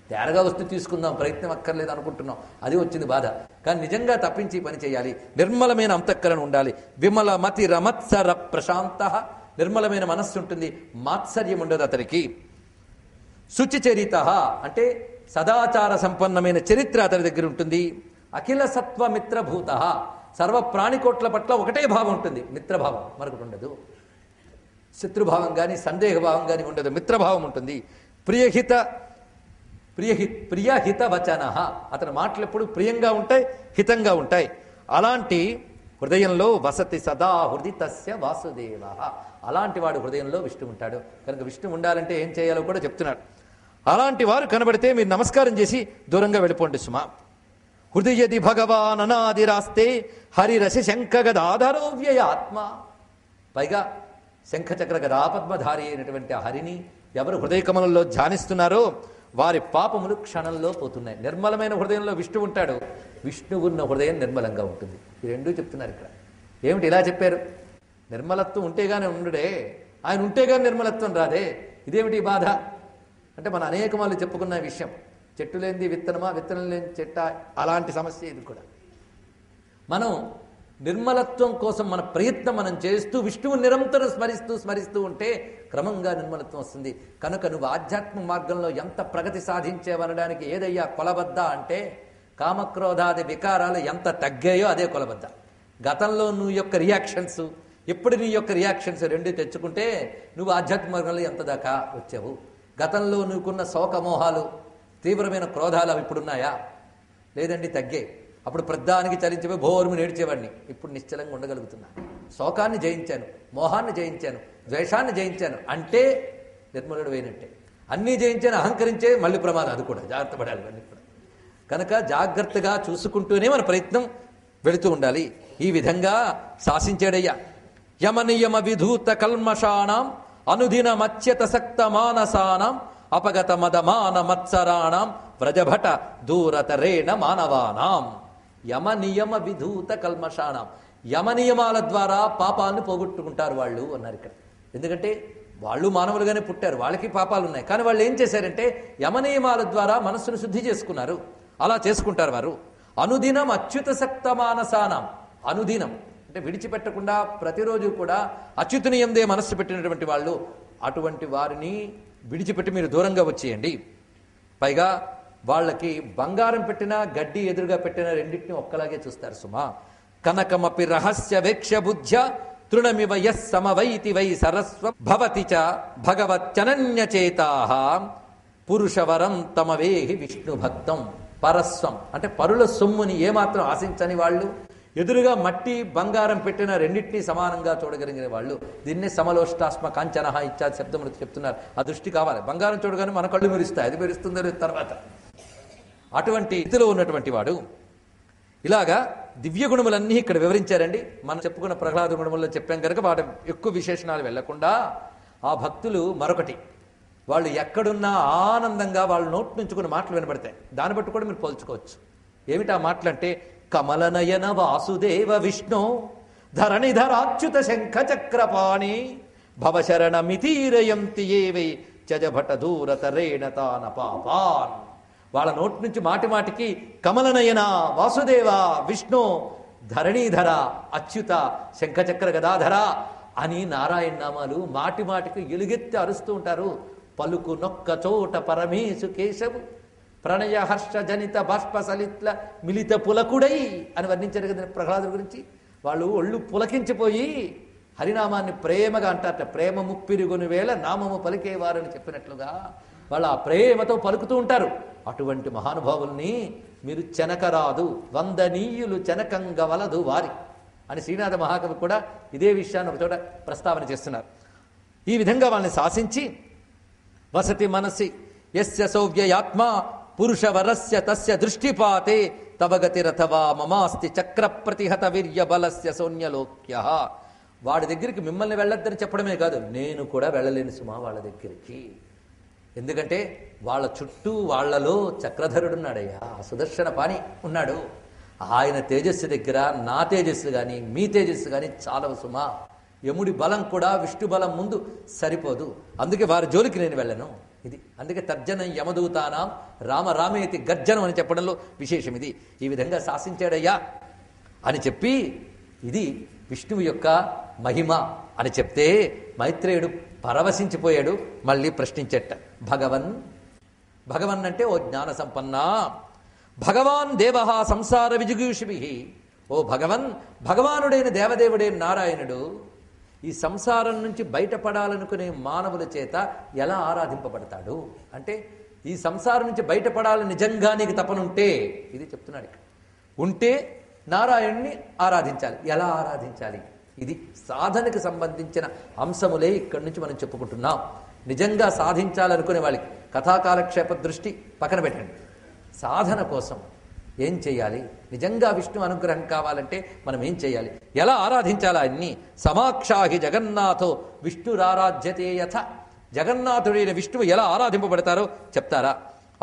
తేరగా వస్తూ తీసుకుందాం, ప్రయత్నం అక్కర్లేదు అనుకుంటున్నాం, అది వచ్చింది బాధ. కానీ నిజంగా తప్పించి పని చేయాలి. నిర్మలమైన అంతఃకరణ ఉండాలి. విమల మతి రమత్సర ప్రశాంత. నిర్మలమైన మనస్సు ఉంటుంది, మాత్సర్యం ఉండదు అతనికి. శుచిచరిత అంటే సదాచార సంపన్నమైన చరిత్ర అతని దగ్గర ఉంటుంది. అఖిల సత్వ మిత్రభూత. సర్వ ప్రాణికోట్ల పట్ల ఒకటే భావం ఉంటుంది, మిత్రభావం మరొకటి ఉండదు. శత్రుభావం కానీ సందేహభావం కానీ ఉండదు, మిత్రభావం ఉంటుంది. ప్రియహిత వచన. అతని మాటలు ఎప్పుడు ప్రియంగా ఉంటాయి, హితంగా ఉంటాయి. అలాంటి హృదయంలో వసతి సదా హృదితస్య వాసుదేవ. అలాంటి వాడు హృదయంలో విష్ణు ఉంటాడు. కనుక విష్ణు ఉండాలంటే ఏం చేయాలో కూడా చెప్తున్నాడు. అలాంటి వారు కనబడితే మీరు నమస్కారం చేసి దూరంగా వెళ్ళిపోండి సుమా. హృదయది భగవాన్ అనాదిరాస్తే హరిరసి శంఖగదాధరో వ్యయ ఆత్మ. పైగా శంఖచక్ర గదాపద్మధారి అయినటువంటి ఆ హరిని ఎవరు హృదయ కమలంలో ధ్యానిస్తున్నారో వారి పాపములు క్షణంలో పోతున్నాయి. నిర్మలమైన హృదయంలో విష్ణు ఉంటాడు, విష్ణువు ఉన్న హృదయం నిర్మలంగా ఉంటుంది. ఈ రెండూ చెప్తున్నారు ఇక్కడ. ఏమిటి ఇలా చెప్పారు? నిర్మలత్వం ఉంటేగానే ఉండుడే, ఆయన ఉంటేగానే నిర్మలత్వం రాదే. ఇదేమిటి బాధ అంటే మనం అనేక మార్లు చెప్పుకున్న విషయం. చెట్టు లేనిది విత్తనమా, విత్తనం లేని చెట్ట, అలాంటి సమస్య ఇది కూడా. మనం నిర్మలత్వం కోసం మన ప్రయత్నం మనం చేస్తూ విష్ణువు నిరంతరం స్మరిస్తూ ఉంటే క్రమంగా నిర్మలత్వం వస్తుంది. కనుక నువ్వు ఆధ్యాత్మిక మార్గంలో ఎంత ప్రగతి సాధించేవనడానికి ఏదయ్యా కొలబద్ద అంటే, కామక్రోధాది వికారాలు ఎంత తగ్గాయో అదే కొలబద్ద. గతంలో నువ్వు యొక్క రియాక్షన్స్, ఎప్పుడు నీ యొక్క రియాక్షన్స్ రెండు తెచ్చుకుంటే నువ్వు ఆధ్యాత్మిక మార్గంలో ఎంత దాకా వచ్చావు. గతంలో నువ్వుకున్న శోకమోహాలు, తీవ్రమైన క్రోధాలు అవి ఇప్పుడున్నాయా? లేదండి, తగ్గాయి. అప్పుడు ప్రధానికి చలించిపోయి భోరుము నేడ్చేవాడిని, ఇప్పుడు నిశ్చలంగా ఉండగలుగుతున్నా. శోకాన్ని జయించాను, మోహాన్ని జయించాను, ద్వేషాన్ని జయించాను అంటే నిర్మలుడు అయినట్టే. అన్నీ జయించాను, అహంకరించే మళ్ళీ ప్రమాదం, అది కూడా జాగ్రత్త పడాలి అన్నీ కూడా. కనుక జాగ్రత్తగా చూసుకుంటూనే మన ప్రయత్నం వెళుతూ ఉండాలి. ఈ విధంగా శాసించాడయ్యా. యమనియమ విధూత కల్మషాణం అనుదిన మత్స్యత సక్త మానసానం అపగత మదమాన మత్సరాణం వ్రజభట దూరతరేణ మానవానాం. యమ నియమ విధూత కల్మషాణం, యమ నియమాల ద్వారా పాపాలను పోగొట్టుకుంటారు వాళ్ళు అన్నారు ఇక్కడ. ఎందుకంటే వాళ్ళు మానవులుగానే పుట్టారు, వాళ్ళకి పాపాలు ఉన్నాయి. కానీ వాళ్ళు ఏం చేశారంటే యమ నియమాల ద్వారా మనస్సును శుద్ధి చేసుకున్నారు. అలా చేసుకుంటారు వారు. అనుదినం అచ్యుత సక్త మానసానం, అనుదినం అంటే విడిచిపెట్టకుండా ప్రతిరోజు కూడా అచ్యుతుని యందే మనస్సు పెట్టినటువంటి వాళ్ళు, అటువంటి వారిని విడిచిపెట్టి మీరు దూరంగా వచ్చేయండి. పైగా వాళ్ళకి బంగారం పెట్టినా గడ్డి ఎదురుగా పెట్టినా రెండింటిని ఒక్కలాగే చూస్తారు సుమా. కనకమపి రహస్య వేక్ష బుద్ధ్య తృణమివ యః సమవైతి వై సరస్వ భవతి చ భగవత్యనన్యచేతాః పురుషవరం తమవేహి విష్ణు భక్తం. పరస్వం అంటే పరుల సొమ్ముని ఏమాత్రం ఆశించని వాళ్ళు, ఎదురుగా మట్టి బంగారం పెట్టిన రెండింటినీ సమానంగా చూడగలిగిన వాళ్ళు. దీన్నే సమలోష్టాస్మ కాంచన ఇత్యాది శబ్దములు చెప్తున్నారు. ఆ దృష్టి కావాలి. బంగారం చూడగానే మన కళ్ళు మెరుస్తాయి, అది మెరుస్తుందో తర్వాత. అటువంటి స్థితిలో ఉన్నటువంటి వాడు. ఇలాగా దివ్య గుణములన్నీ ఇక్కడ వివరించారండి. మనం చెప్పుకున్న ప్రహ్లాద గుణముల్లో చెప్పాం కనుక వాటి ఎక్కువ విశేషణాలు వెళ్లకుండా, ఆ భక్తులు మరొకటి, వాళ్ళు ఎక్కడున్నా ఆనందంగా వాళ్ళ నోటి నుంచి కొన్ని మాటలు వినబడతాయి. దాన్ని బట్టి కూడా మీరు పోల్చుకోవచ్చు. ఏమిటి ఆ మాటలు అంటే, కమలనయన వాసుదేవ విష్ణు ధరణిధరాచ్యుత శంఖ చక్రపాణి భవశరణమితీరయంతి ఏవై చజభట దూరతరేణ తాన పాపాన్. వాళ్ళ నోటి నుంచి మాటి మాటికి కమలనయన వాసుదేవ విష్ణు ధరణీధర అచ్యుత శంఖచక్ర గదాధర అని నారాయణ నామాలు మాటి మాటికి ఎలుగెత్తి అరుస్తూ ఉంటారు. పలుకు నొక్క చోట పరమేశు కేశవు ప్రణయ హర్ష జనిత బాష్ప సలిత్ల మిలిత పులకుడై అని వర్ణించారు కదా ప్రహ్లాదుడి గురించి. వాళ్ళు ఒళ్ళు పులకించిపోయి హరినామాన్ని ప్రేమగా అంటారట. ప్రేమ ముప్పిరుగుని వేళ నామము పలికేవారని చెప్పినట్లుగా వాళ్ళు ఆ ప్రేమతో పలుకుతూ ఉంటారు. అటువంటి మహానుభావుల్ని మీరు చెనకరాదు, వందనీయులు చెనకంగవలదు వారి అని శ్రీనాథ మహాకవి కూడా ఇదే విషయాన్ని ఒక చోట ప్రస్తావన చేస్తున్నారు. ఈ విధంగా వాళ్ళని శాసించి, వసతి మనసి యస్య సౌవ్యయాత్మ పురుషవరస్య తస్య దృష్టిపాతే తవగతిరథవా మమాస్తి చక్ర ప్రతిహత వీర్య బలస్య సౌన్యలోక్య. వాడి దగ్గరికి మిమ్మల్ని వెళ్ళొద్దని చెప్పడమే కాదు, నేను కూడా వెళ్ళలేను సుమా వాళ్ళ దగ్గరికి. ఎందుకంటే వాళ్ళ చుట్టూ వాళ్లలో చక్రధరుడున్నాడయ్యా, సుదర్శన పాణి ఉన్నాడు. ఆయన తేజస్సు దగ్గర నా తేజస్సు కానీ మీ తేజస్సు కానీ చాలవు సుమా. యముడి బలం కూడా విష్ణు బలం ముందు సరిపోదు. అందుకే వారి జోలికి నేను వెళ్ళను. ఇది అందుకే తర్జనం యమదూతానాం రామ రామేతి గర్జనం అని చెప్పడంలో విశేషం ఇది. ఈ విధంగా శాసించాడయ్యా అని చెప్పి ఇది విష్ణువు యొక్క మహిమ అని చెప్తే మైత్రేయుడు పరవశించిపోయాడు. మళ్ళీ ప్రశ్నించట, భగవన్ అంటే ఓ జ్ఞాన సంపన్న భగవాన్ దేవ సంసార విజిగీషుభి. ఓ భగవానుడైన దేవదేవుడైన నారాయణుడు ఈ సంసారం నుంచి బయటపడాలనుకునే మానవుల చేత ఎలా ఆరాధింపబడతాడు అంటే, ఈ సంసారం నుంచి బయటపడాలని నిజంగా నీకు తపనుంటే, ఇది చెప్తున్నాడు ఇక్కడ, ఉంటే నారాయణ్ణి ఆరాధించాలి. ఎలా ఆరాధించాలి? ఇది సాధనకు సంబంధించిన అంశములే ఇక్కడి నుంచి మనం చెప్పుకుంటున్నాం. నిజంగా సాధించాలనుకునే వాళ్ళకి కథాకాలక్షేప దృష్టి పక్కన పెట్టండి. సాధన కోసం ఏం చేయాలి, నిజంగా విష్ణు అనుగ్రహం కావాలంటే మనం ఏం చేయాలి, ఎలా ఆరాధించాలా అన్ని. సమాక్షాహి జగన్నాథో విష్ణురారాధ్యతే యథ. జగన్నాథుడైన విష్ణువు ఎలా ఆరాధింపబడతారో చెప్తారా.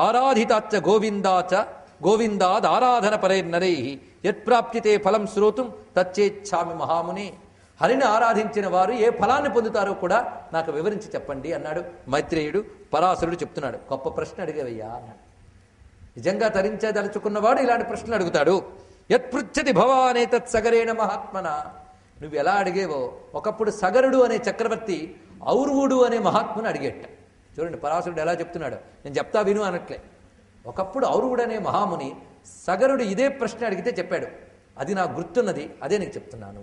ఆరాధితాచ్చ గోవిందాద్ ఆరాధన పరైర్నరై యత్ప్రాప్తితే ఫలం శ్రోతుం తచ్చేచ్ఛామి మహాముని. హరిని ఆరాధించిన వారు ఏ ఫలాన్ని పొందుతారో కూడా నాకు వివరించి చెప్పండి అన్నాడు మైత్రేయుడు. పరాశరుడు చెప్తున్నాడు, గొప్ప ప్రశ్న అడిగేవయ్యా అన్నాడు. నిజంగా తరించదలుచుకున్నవాడు ఇలాంటి ప్రశ్నలు అడుగుతాడు. యత్పృచ్చతి భవానే తత్ సగరేణ మహాత్మన. నువ్వు ఎలా అడిగేవో ఒకప్పుడు సగరుడు అనే చక్రవర్తి ఔర్వుడు అనే మహాత్ముని అడిగేట. చూడండి పరాశరుడు ఎలా చెప్తున్నాడు, నేను చెప్తా విను అనట్లే. ఒకప్పుడు ఔర్వుడు అనే మహాముని సగరుడు ఇదే ప్రశ్న అడిగితే చెప్పాడు, అది నాకు గుర్తున్నది, అదే నీకు చెప్తున్నాను.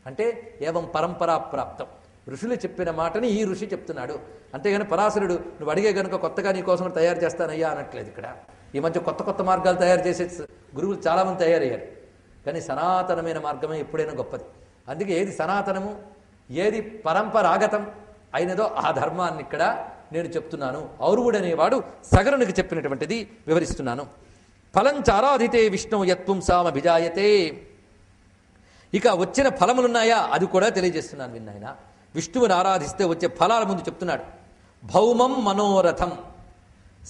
అంటే ఏవం పరంపరా ప్రాప్తం, ఋషులు చెప్పిన మాటని ఈ ఋషి చెప్తున్నాడు. అంతేగాని పరాశరుడు నువ్వు అడిగే కనుక కొత్తగా నీ కోసం తయారు చేస్తానయ్యా అనట్లేదు. ఇక్కడ ఈ మధ్య కొత్త కొత్త మార్గాలు తయారు చేసే గురువులు చాలామంది తయారయ్యారు. కానీ సనాతనమైన మార్గమే ఎప్పుడైనా గొప్పది. అందుకే ఏది సనాతనము, ఏది పరంపరాగతం అయినదో ఆ ధర్మాన్ని ఇక్కడ నేను చెప్తున్నాను. ఔర్వుడు అనేవాడు సగరునికి చెప్పినటువంటిది వివరిస్తున్నాను. ఫలంచారాధితే విష్ణు యత్పుంసామభిజాయతే. ఇక వచ్చిన ఫలములున్నాయా అది కూడా తెలియజేస్తున్నాను విన్నాయన. విష్ణువుని ఆరాధిస్తే వచ్చే ఫలాల ముందు చెప్తున్నాడు. భౌమం మనోరథం,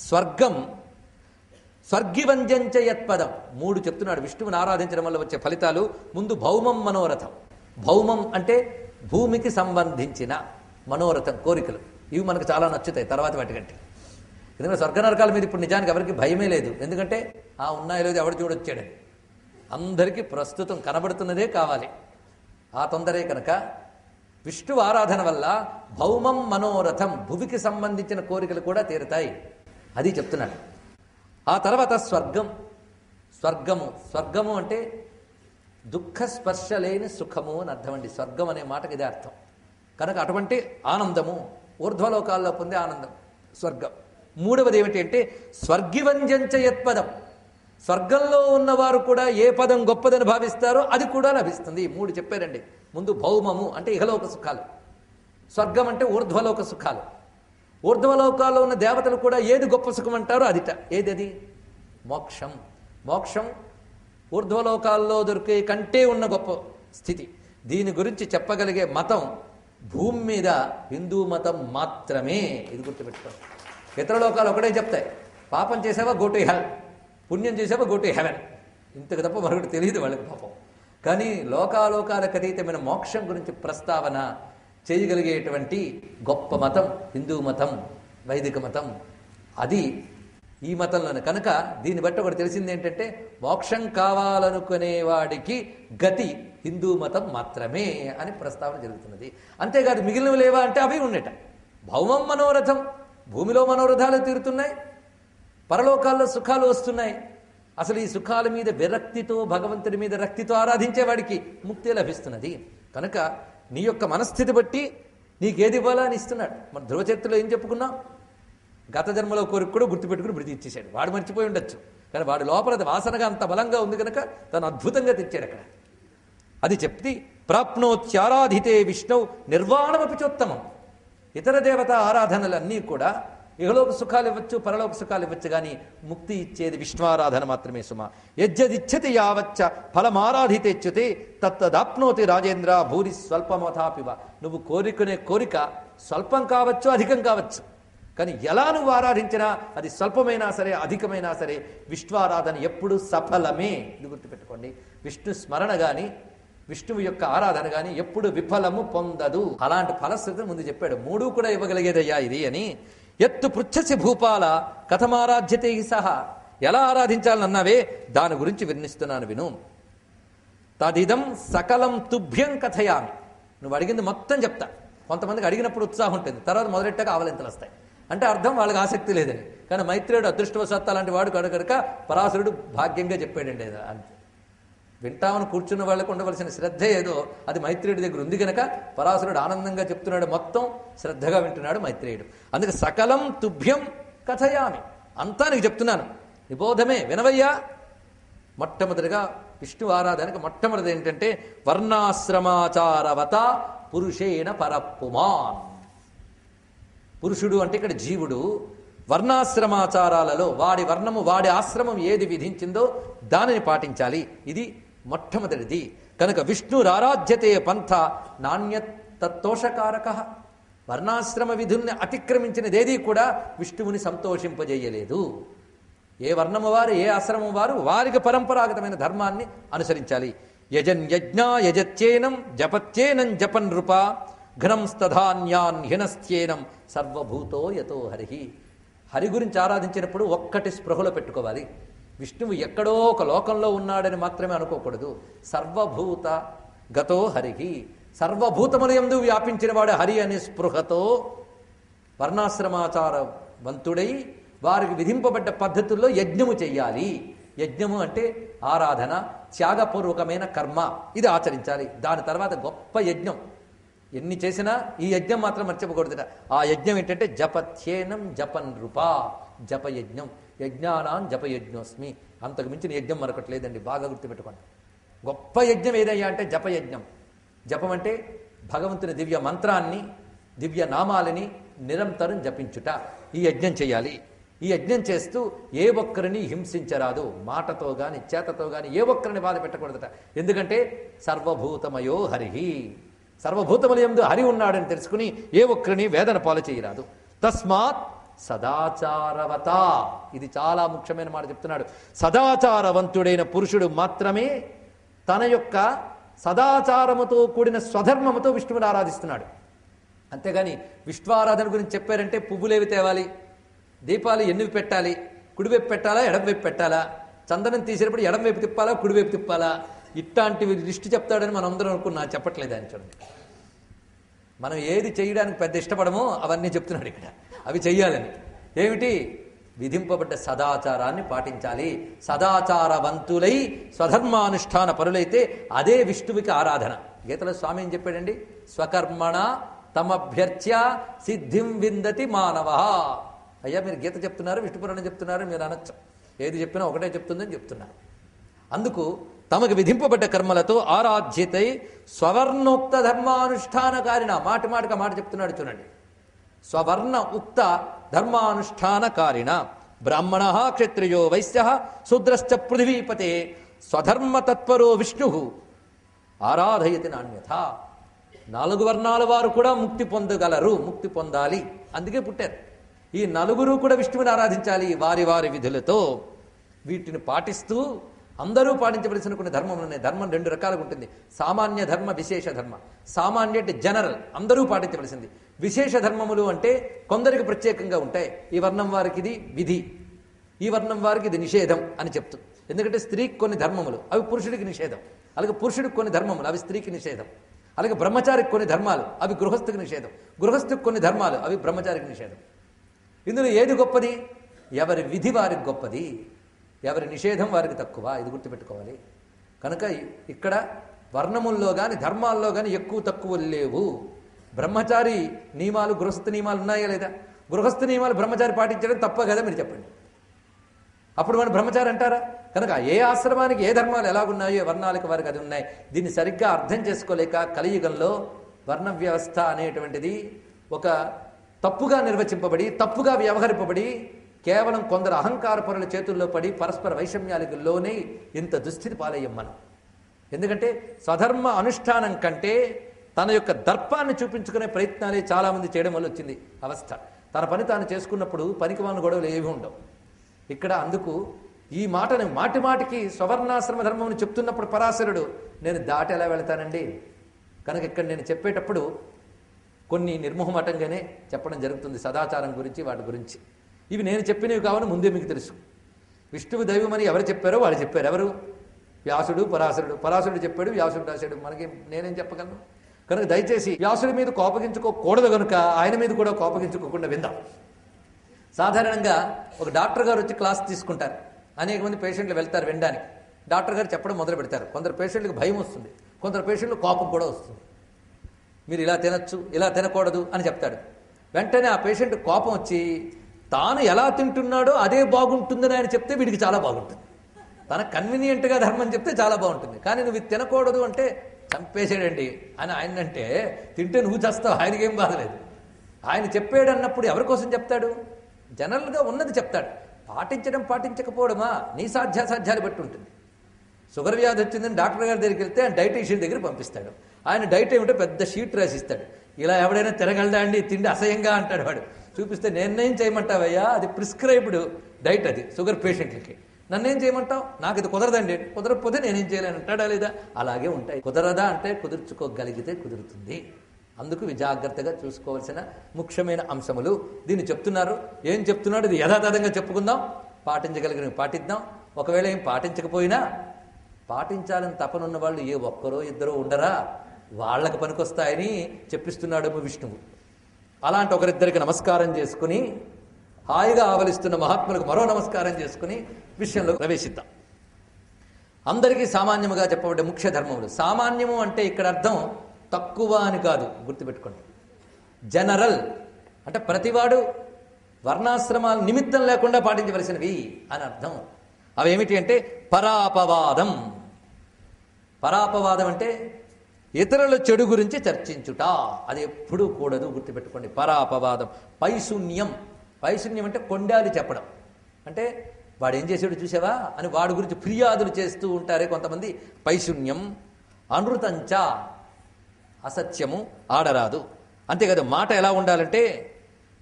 స్వర్గం, స్వర్గివంజంచ యత్పదం. 3 చెప్తున్నాడు విష్ణువుని ఆరాధించడం వల్ల వచ్చే ఫలితాలు. ముందు భౌమం మనోరథం. భౌమం అంటే భూమికి సంబంధించిన మనోరథం, కోరికలు. ఇవి మనకు చాలా నచ్చుతాయి తర్వాత వాటికంటే. ఎందుకంటే స్వర్గ నరకాల మీద ఇప్పుడు నిజానికి ఎవరికి భయమే లేదు. ఎందుకంటే ఉన్నాయో లేదు ఎవడు చూడొచ్చాడని అందరికీ ప్రస్తుతం కనబడుతున్నదే కావాలి. ఆ తొందరే కనుక విష్ణు ఆరాధన వల్ల భౌమం మనోరథం, భూమికి సంబంధించిన కోరికలు కూడా తీరుతాయి. అది చెప్తున్నాడు. ఆ తర్వాత స్వర్గం. స్వర్గము అంటే దుఃఖ స్పర్శ లేని సుఖము అని అర్థం అండి. స్వర్గం అనే మాటకి ఇదే అర్థం. కనుక అటువంటి ఆనందము, ఊర్ధ్వలోకాల్లో పొందే ఆనందం స్వర్గం. 3వది ఏమిటి అంటే స్వర్గివంజంచ యత్పదం. స్వర్గంలో ఉన్నవారు కూడా ఏ పదం గొప్పదని భావిస్తారో అది కూడా లభిస్తుంది. 3 చెప్పారండి. ముందు భౌమము అంటే ఇహలోక సుఖాలు, స్వర్గం అంటే ఊర్ధ్వలోక సుఖాలు. ఊర్ధ్వలోకాల్లో ఉన్న దేవతలు కూడా ఏది గొప్ప సుఖం అంటారో అదిట. ఏదది? మోక్షం. మోక్షం ఊర్ధ్వలోకాల్లో దొరికే కంటే ఉన్న గొప్ప స్థితి. దీని గురించి చెప్పగలిగే మతం భూమి మీద హిందూ మతం మాత్రమే. ఇది గుర్తుపెట్టుకోండి. ఇతర లోకాలు ఒకటే చెప్తాయి, పాపం చేసావా గో టు హెల్, పుణ్యం చేసావా గో టు హెవెన్. ఇంతకు తప్ప మరొకటి తెలియదు వాళ్ళకి పాపం. కానీ లోకాలోకాలకు అతీతమైన మోక్షం గురించి ప్రస్తావన చేయగలిగేటువంటి గొప్ప మతం హిందూ మతం, వైదిక మతం. అది ఈ మతంలోనే. కనుక దీన్ని బట్టి ఒకటి తెలిసింది ఏంటంటే మోక్షం కావాలనుకునేవాడికి గతి హిందూ మతం మాత్రమే అని ప్రస్తావన జరుగుతున్నది. అంతేకాదు మిగిలినవి లేవా అంటే అవి ఉండేట. భౌమం మనోరథం, భూమిలో మనోరథాలు తీరుతున్నాయి, పరలోకాల్లో సుఖాలు వస్తున్నాయి. అసలు ఈ సుఖాల మీద విరక్తితో, భగవంతుడి మీద రక్తితో ఆరాధించేవాడికి ముక్తి లభిస్తున్నది. కనుక నీ యొక్క మనస్థితి బట్టి నీకేది ఇవ్వాలా అని ఇస్తున్నాడు. మన ధ్రువచరిత్రలో ఏం చెప్పుకున్నాం? గత జన్మలో కోరిక కూడా గుర్తుపెట్టుకుని మృతి ఇచ్చేశాడు. వాడు మర్చిపోయి ఉండొచ్చు, కానీ వాడి లోపల వాసనగా అంత బలంగా ఉంది కనుక తను అద్భుతంగా తెచ్చాడు అక్కడ. అది చెప్తి ప్రాప్నోత్యారాధితే విష్ణు నిర్వాణమపి చోత్తమం. ఇతర దేవత ఆరాధనలన్నీ కూడా ఇహలోక సుఖాలు ఇవ్వచ్చు, పరలోక సుఖాలు ఇవ్వచ్చు, కానీ ముక్తి ఇచ్చేది విష్ణువారాధన మాత్రమే సుమ. యజ్జదిచ్చతి యావచ్చ ఫలమారాధితేచ్యుతే తత్తదాప్నోతి రాజేంద్ర భూరి స్వల్పమథాపివ. నువ్వు కోరుకునే కోరిక స్వల్పం కావచ్చు, అధికం కావచ్చు, కానీ ఎలా నువ్వు ఆరాధించినా అది స్వల్పమైనా సరే అధికమైనా సరే విష్ణువారాధన ఎప్పుడు సఫలమే. ఇది గుర్తుపెట్టుకోండి. విష్ణు స్మరణ కానీ విష్ణువు యొక్క ఆరాధన కానీ ఎప్పుడు విఫలము పొందదు. అలాంటి ఫలశ్రుతి ముందు చెప్పాడు. 3 కూడా ఇవ్వగలిగేదయ్యా ఇది అని. ఎత్తు పృచ్ఛసి భూపాల కథమారాధ్యతే సహా. ఎలా ఆరాధించాలన్నావే దాని గురించి వర్ణిస్తున్నాను విను. తదిదం సకలం తుభ్యం కథయామి. నువ్వు అడిగింది మొత్తం చెప్తా. కొంతమందికి అడిగినప్పుడు ఉత్సాహం ఉంటుంది, తర్వాత మొదలెట్టాక ఆవలింతలు వస్తాయి. అంటే అర్థం వాళ్ళకి ఆసక్తి లేదని. కానీ మైత్రేయుడు అదృష్టవశాత్తు అలాంటి వాడు కనుక పరాశరుడు భాగ్యంగా చెప్పాడండి. అంతే. వింటామని కూర్చున్న వాళ్ళకు ఉండవలసిన శ్రద్ధ ఏదో అది మైత్రేయుడి దగ్గర ఉంది కనుక పరాశరుడు ఆనందంగా చెప్తున్నాడు. మొత్తం శ్రద్ధగా వింటున్నాడు మైత్రేయుడు. అందుకే సకలం తుభ్యం కథయామి, అంతా నీకు చెప్తున్నాను, నిబోధమే వినవయ్యా. మొట్టమొదటిగా విష్ణు ఆరాధనకు మొట్టమొదటి ఏంటంటే వర్ణాశ్రమాచారవత పురుషేణ పరప్పుమాన్. పురుషుడు అంటే ఇక్కడ జీవుడు వర్ణాశ్రమాచారాలలో వాడి వర్ణము, వాడి ఆశ్రమం ఏది విధించిందో దానిని పాటించాలి. ఇది మొట్టమొదటిది. కనుక విష్ణురారాధ్యతే పంథ నాణ్యతోషకారక. వర్ణాశ్రమ విధుల్ని అతిక్రమించినదేదీ కూడా విష్ణువుని సంతోషింపజేయలేదు. ఏ వర్ణము వారు, ఏ ఆశ్రమం వారు వారికి పరంపరాగతమైన ధర్మాన్ని అనుసరించాలి. యజన్ యజ్ఞా యజత్యేనం జపత్యేనం జపన్ నృప ఘనం స్తధాన్యాన్ హినస్థ్యేనం సర్వభూతో యతో హరి. హరి గురించి ఆరాధించినప్పుడు ఒక్కటి స్పృహలో పెట్టుకోవాలి. విష్ణువు ఎక్కడో ఒక లోకంలో ఉన్నాడని మాత్రమే అనుకోకూడదు. సర్వభూత గతో హరికి, సర్వభూతములందు వ్యాపించిన వాడు హరి అనే స్పృహతో వర్ణాశ్రమాచారవంతుడై వారికి విధింపబడ్డ పద్ధతుల్లో యజ్ఞము చెయ్యాలి. యజ్ఞము అంటే ఆరాధన, త్యాగపూర్వకమైన కర్మ, ఇది ఆచరించాలి. దాని తర్వాత గొప్ప యజ్ఞం ఎన్ని చేసినా ఈ యజ్ఞం మాత్రం మర్చిపోకూడదుట. ఆ యజ్ఞం ఏంటంటే జపత్యేనం జపన్ రూపా, జపయజ్ఞం, యజ్ఞానాం జపయజ్ఞోస్మి. అంతకు మించిన యజ్ఞం మరొకటి లేదండి, బాగా గుర్తుపెట్టుకోండి. గొప్ప యజ్ఞం ఏదయ్యా అంటే జపయజ్ఞం. జపం అంటే భగవంతుని దివ్య మంత్రాన్ని, దివ్య నామాలని నిరంతరం జపించుట. ఈ యజ్ఞం చేయాలి. ఈ యజ్ఞం చేస్తూ ఏ ఒక్కరిని హింసించరాదు. మాటతో గాని చేతతో గాని ఏ ఒక్కరిని బాధ పెట్టకూడదట. ఎందుకంటే సర్వభూతమయో హరిహి, సర్వభూతములందు హరి ఉన్నాడని తెలుసుకుని ఏ ఒక్కరిని వేదన పాలు చేయరాదు. తస్మాత్ సదాచారవత, ఇది చాలా ముఖ్యమైన మాట చెప్తున్నాడు. సదాచారవంతుడైన పురుషుడు మాత్రమే తన యొక్క సదాచారముతో కూడిన స్వధర్మముతో విష్ణువుని ఆరాధిస్తున్నాడు. అంతేగాని విష్ణువారాధన గురించి చెప్పారంటే పువ్వులేవి తేవాలి, దీపాలు ఎన్నివి పెట్టాలి, కుడివైపు పెట్టాలా ఎడమవైపు పెట్టాలా, చందనం తీసేటప్పుడు ఎడమవైపు తిప్పాలా కుడివైపు తిప్పాలా, ఇట్లాంటివి లిస్టు చెప్తాడని మనం అందరం అనుకున్నా. చెప్పట్లేదు ఆయన. చూడండి, మనం ఏది చేయడానికి పెద్ద ఇష్టపడమో అవన్నీ చెప్తున్నాడు ఇక్కడ. అవి చెయ్యాలని ఏమిటి? విధింపబడ్డ సదాచారాన్ని పాటించాలి. సదాచారవంతులై స్వధర్మానుష్ఠాన పరులైతే అదే విష్ణువుకి ఆరాధన. గీతలో స్వామి ఏం చెప్పాడండి? స్వకర్మణ తమభ్యర్చ్య సిద్ధిం విందతి మానవ. అయ్యా మీరు గీత చెప్తున్నారు, విష్ణు పురాణం చెప్తున్నారు, మీరు అనొచ్చు. ఏది చెప్పినా ఒకటే చెప్తుందని చెప్తున్నారు. అందుకు తమకు విధింపబడ్డ కర్మలతో ఆరాధ్యతై స్వవర్ణోక్త ధర్మానుష్ఠానకారిణ, మాటి మాటిగా మాట చెప్తున్నాడు చూడండి. స్వవర్ణ ఉక్త ధర్మానుష్ఠానకారిణ బ్రాహ్మణ క్షత్రియో వైశ్య శూద్రశ్చ పృథివీపతే స్వధర్మతత్పరో విష్ణు ఆరాధయతి నాణ్యత. 4 వర్ణాల వారు కూడా ముక్తి పొందగలరు, ముక్తి పొందాలి, అందుకే పుట్టారు. ఈ 4 కూడా విష్ణువుని ఆరాధించాలి వారి వారి విధులతో. వీటిని పాటిస్తూ అందరూ పాటించవలసిన కొన్ని ధర్మములు ఉన్నాయి. ధర్మం 2 రకాలుగా ఉంటుంది. సామాన్య ధర్మ, విశేష ధర్మ. సామాన్య అంటే జనరల్, అందరూ పాటించవలసింది. విశేష ధర్మములు అంటే కొందరికి ప్రత్యేకంగా ఉంటాయి. ఈ వర్ణం వారికి ఇది విధి, ఈ వర్ణం వారికి ఇది నిషేధం అని చెప్తూ. ఎందుకంటే స్త్రీకి కొన్ని ధర్మములు, అవి పురుషుడికి నిషేధం. అలాగే పురుషుడికి కొన్ని ధర్మములు, అవి స్త్రీకి నిషేధం. అలాగే బ్రహ్మచారికి కొన్ని ధర్మాలు, అవి గృహస్థుకి నిషేధం. గృహస్థుకి కొన్ని ధర్మాలు, అవి బ్రహ్మచారికి నిషేధం. ఇందులో ఏది గొప్పది? ఎవరి విధి వారికి గొప్పది, ఎవరి నిషేధం వారికి తక్కువ. ఇది గుర్తుపెట్టుకోవాలి. కనుక ఇక్కడ వర్ణముల్లో కానీ ధర్మాల్లో కానీ ఎక్కువ తక్కువ లేవు. బ్రహ్మచారి నియమాలు, గృహస్థ నియమాలు ఉన్నాయా లేదా? గృహస్థ నియమాలు బ్రహ్మచారి పాటించడం తప్ప కదా మీరు చెప్పండి. అప్పుడు మన బ్రహ్మచారి అంటారా? కనుక ఏ ఆశ్రమానికి ఏ ధర్మాలు ఎలాగున్నాయో వర్ణాలకు వారికి అది ఉన్నాయి. దీన్ని సరిగ్గా అర్థం చేసుకోలేక కలియుగంలో వర్ణ వ్యవస్థ అనేటువంటిది ఒక తప్పుగా నిర్వచింపబడి, తప్పుగా వ్యవహరింపబడి, కేవలం కొందరు అహంకార పరుల చేతుల్లో పడి పరస్పర వైషమ్యాలకు లోనే ఇంత దుస్థితి పాలయ్యం మనం. ఎందుకంటే స్వధర్మ అనుష్ఠానం కంటే తన యొక్క దర్పాన్ని చూపించుకునే ప్రయత్నాలే చాలామంది చేయడం వల్ల వచ్చింది అవస్థ. తన పని తాను చేసుకున్నప్పుడు పనికిమాలిన గొడవలు ఏవి ఉండవు ఇక్కడ. అందుకు ఈ మాటని మాటి మాటికి స్వవర్ణాశ్రమ ధర్మం చెప్తున్నప్పుడు పరాశరుడు నేను దాటి ఎలా వెళతానండి? కనుక ఇక్కడ నేను చెప్పేటప్పుడు కొన్ని నిర్మోహమాటంగానే చెప్పడం జరుగుతుంది సదాచారం గురించి, వాటి గురించి. ఇవి నేను చెప్పినవి కావని ముందే మీకు తెలుసు. విష్ణువు దైవమని ఎవరు చెప్పారో వాళ్ళు చెప్పారు. ఎవరు? వ్యాసుడు, పరాశరుడు. పరాశరుడు చెప్పాడు, వ్యాసుడు రాశాడు. మనకి నేనేం చెప్పగలను? కనుక దయచేసి వ్యాసుడి మీద కోపగించుకోకూడదు కనుక ఆయన మీద కూడా కోపగించుకోకుండా విందాం. సాధారణంగా ఒక డాక్టర్ గారు వచ్చి క్లాస్ తీసుకుంటారు. అనేక మంది పేషెంట్లు వెళ్తారు వినడానికి. డాక్టర్ గారు చెప్పడం మొదలు పెడతారు. కొందరు పేషెంట్లకు భయం వస్తుంది, కొందరు పేషెంట్లు కోపం కూడా వస్తుంది. మీరు ఇలా తినచ్చు, ఇలా తినకూడదు అని చెప్తాడు. వెంటనే ఆ పేషెంట్ కోపం వచ్చి తాను ఎలా తింటున్నాడో అదే బాగుంటుందని ఆయన చెప్తే వీడికి చాలా బాగుంటుంది. తన కన్వీనియంట్గా ధర్మం చెప్తే చాలా బాగుంటుంది. కానీ నువ్వు ఇది తినకూడదు అంటే చంపేసాడండి అని ఆయన అంటే, తింటే నువ్వు చేస్తావు, ఆయనకేం బాధలేదు. ఆయన చెప్పాడు అన్నప్పుడు ఎవరి కోసం చెప్తాడు? జనరల్గా ఉన్నది చెప్తాడు. పాటించడం పాటించకపోవడమా నీ సాధ్యాసాధ్యాలు బట్టి ఉంటుంది. షుగర్ వ్యాధి వచ్చిందని డాక్టర్ గారి దగ్గరికి వెళ్తే ఆయన డైటీషియన్ దగ్గర పంపిస్తాడు. ఆయన డైట్ ఏమిటో పెద్ద షీట్ రాసిస్తాడు. ఇలా ఎవడైనా తినగలదా అండి, తిండి అసహ్యంగా అంటాడు వాడు. చూపిస్తే నేనేం చేయమంటావయ్యా, అది ప్రిస్క్రైబ్డ్ డైట్, అది షుగర్ పేషెంట్లకి. నన్నేం చేయమంటావు? నాకు ఇది కుదరదండి. కుదరకపోతే నేనేం చేయలేను అంటాడా లేదా? అలాగే ఉంటాయి. కుదరదా అంటే కుదుర్చుకోగలిగితే కుదురుతుంది. అందుకు ఇవి జాగ్రత్తగా చూసుకోవాల్సిన ముఖ్యమైన అంశములు. దీన్ని చెప్తున్నారు. ఏం చెప్తున్నాడు ఇది యథాతథంగా చెప్పుకుందాం, పాటించగలిగిన పాటిద్దాం. ఒకవేళ ఏం పాటించకపోయినా పాటించాలని తపనున్న వాళ్ళు ఏ ఒక్కరో ఇద్దరో ఉండరా, వాళ్ళకి పనికొస్తాయని చెప్పిస్తున్నాడేమో విష్ణువు. అలాంటి ఒకరిద్దరికి నమస్కారం చేసుకుని హాయిగా ఆవలిస్తున్న మహాత్ములకు మరో నమస్కారం చేసుకుని విషయంలో ప్రవేశిద్దాం. అందరికీ సామాన్యముగా చెప్పబడ్డ ముఖ్య ధర్మములు. సామాన్యము అంటే ఇక్కడ అర్థం తక్కువ అని కాదు, గుర్తుపెట్టుకోండి. జనరల్ అంటే ప్రతివాడు వర్ణాశ్రమాల నిమిత్తం లేకుండా పాటించవలసినవి అని అర్థం. అవి ఏమిటి అంటే పరాపవాదం. పరాపవాదం అంటే ఇతరుల చెడు గురించి చర్చించుట, అది ఎప్పుడూ కూడదు, గుర్తుపెట్టుకోండి. పరాపవాదం. పైశూన్యం. పైశూన్యం అంటే కొండాలి చెప్పడం. అంటే వాడు ఏం చేసాడు చూసావా అని వాడి గురించి ఫిర్యాదులు చేస్తూ ఉంటారే కొంతమంది. పైశూన్యం. అనృతంచ, అసత్యము ఆడరాదు. అంతేకాదు మాట ఎలా ఉండాలంటే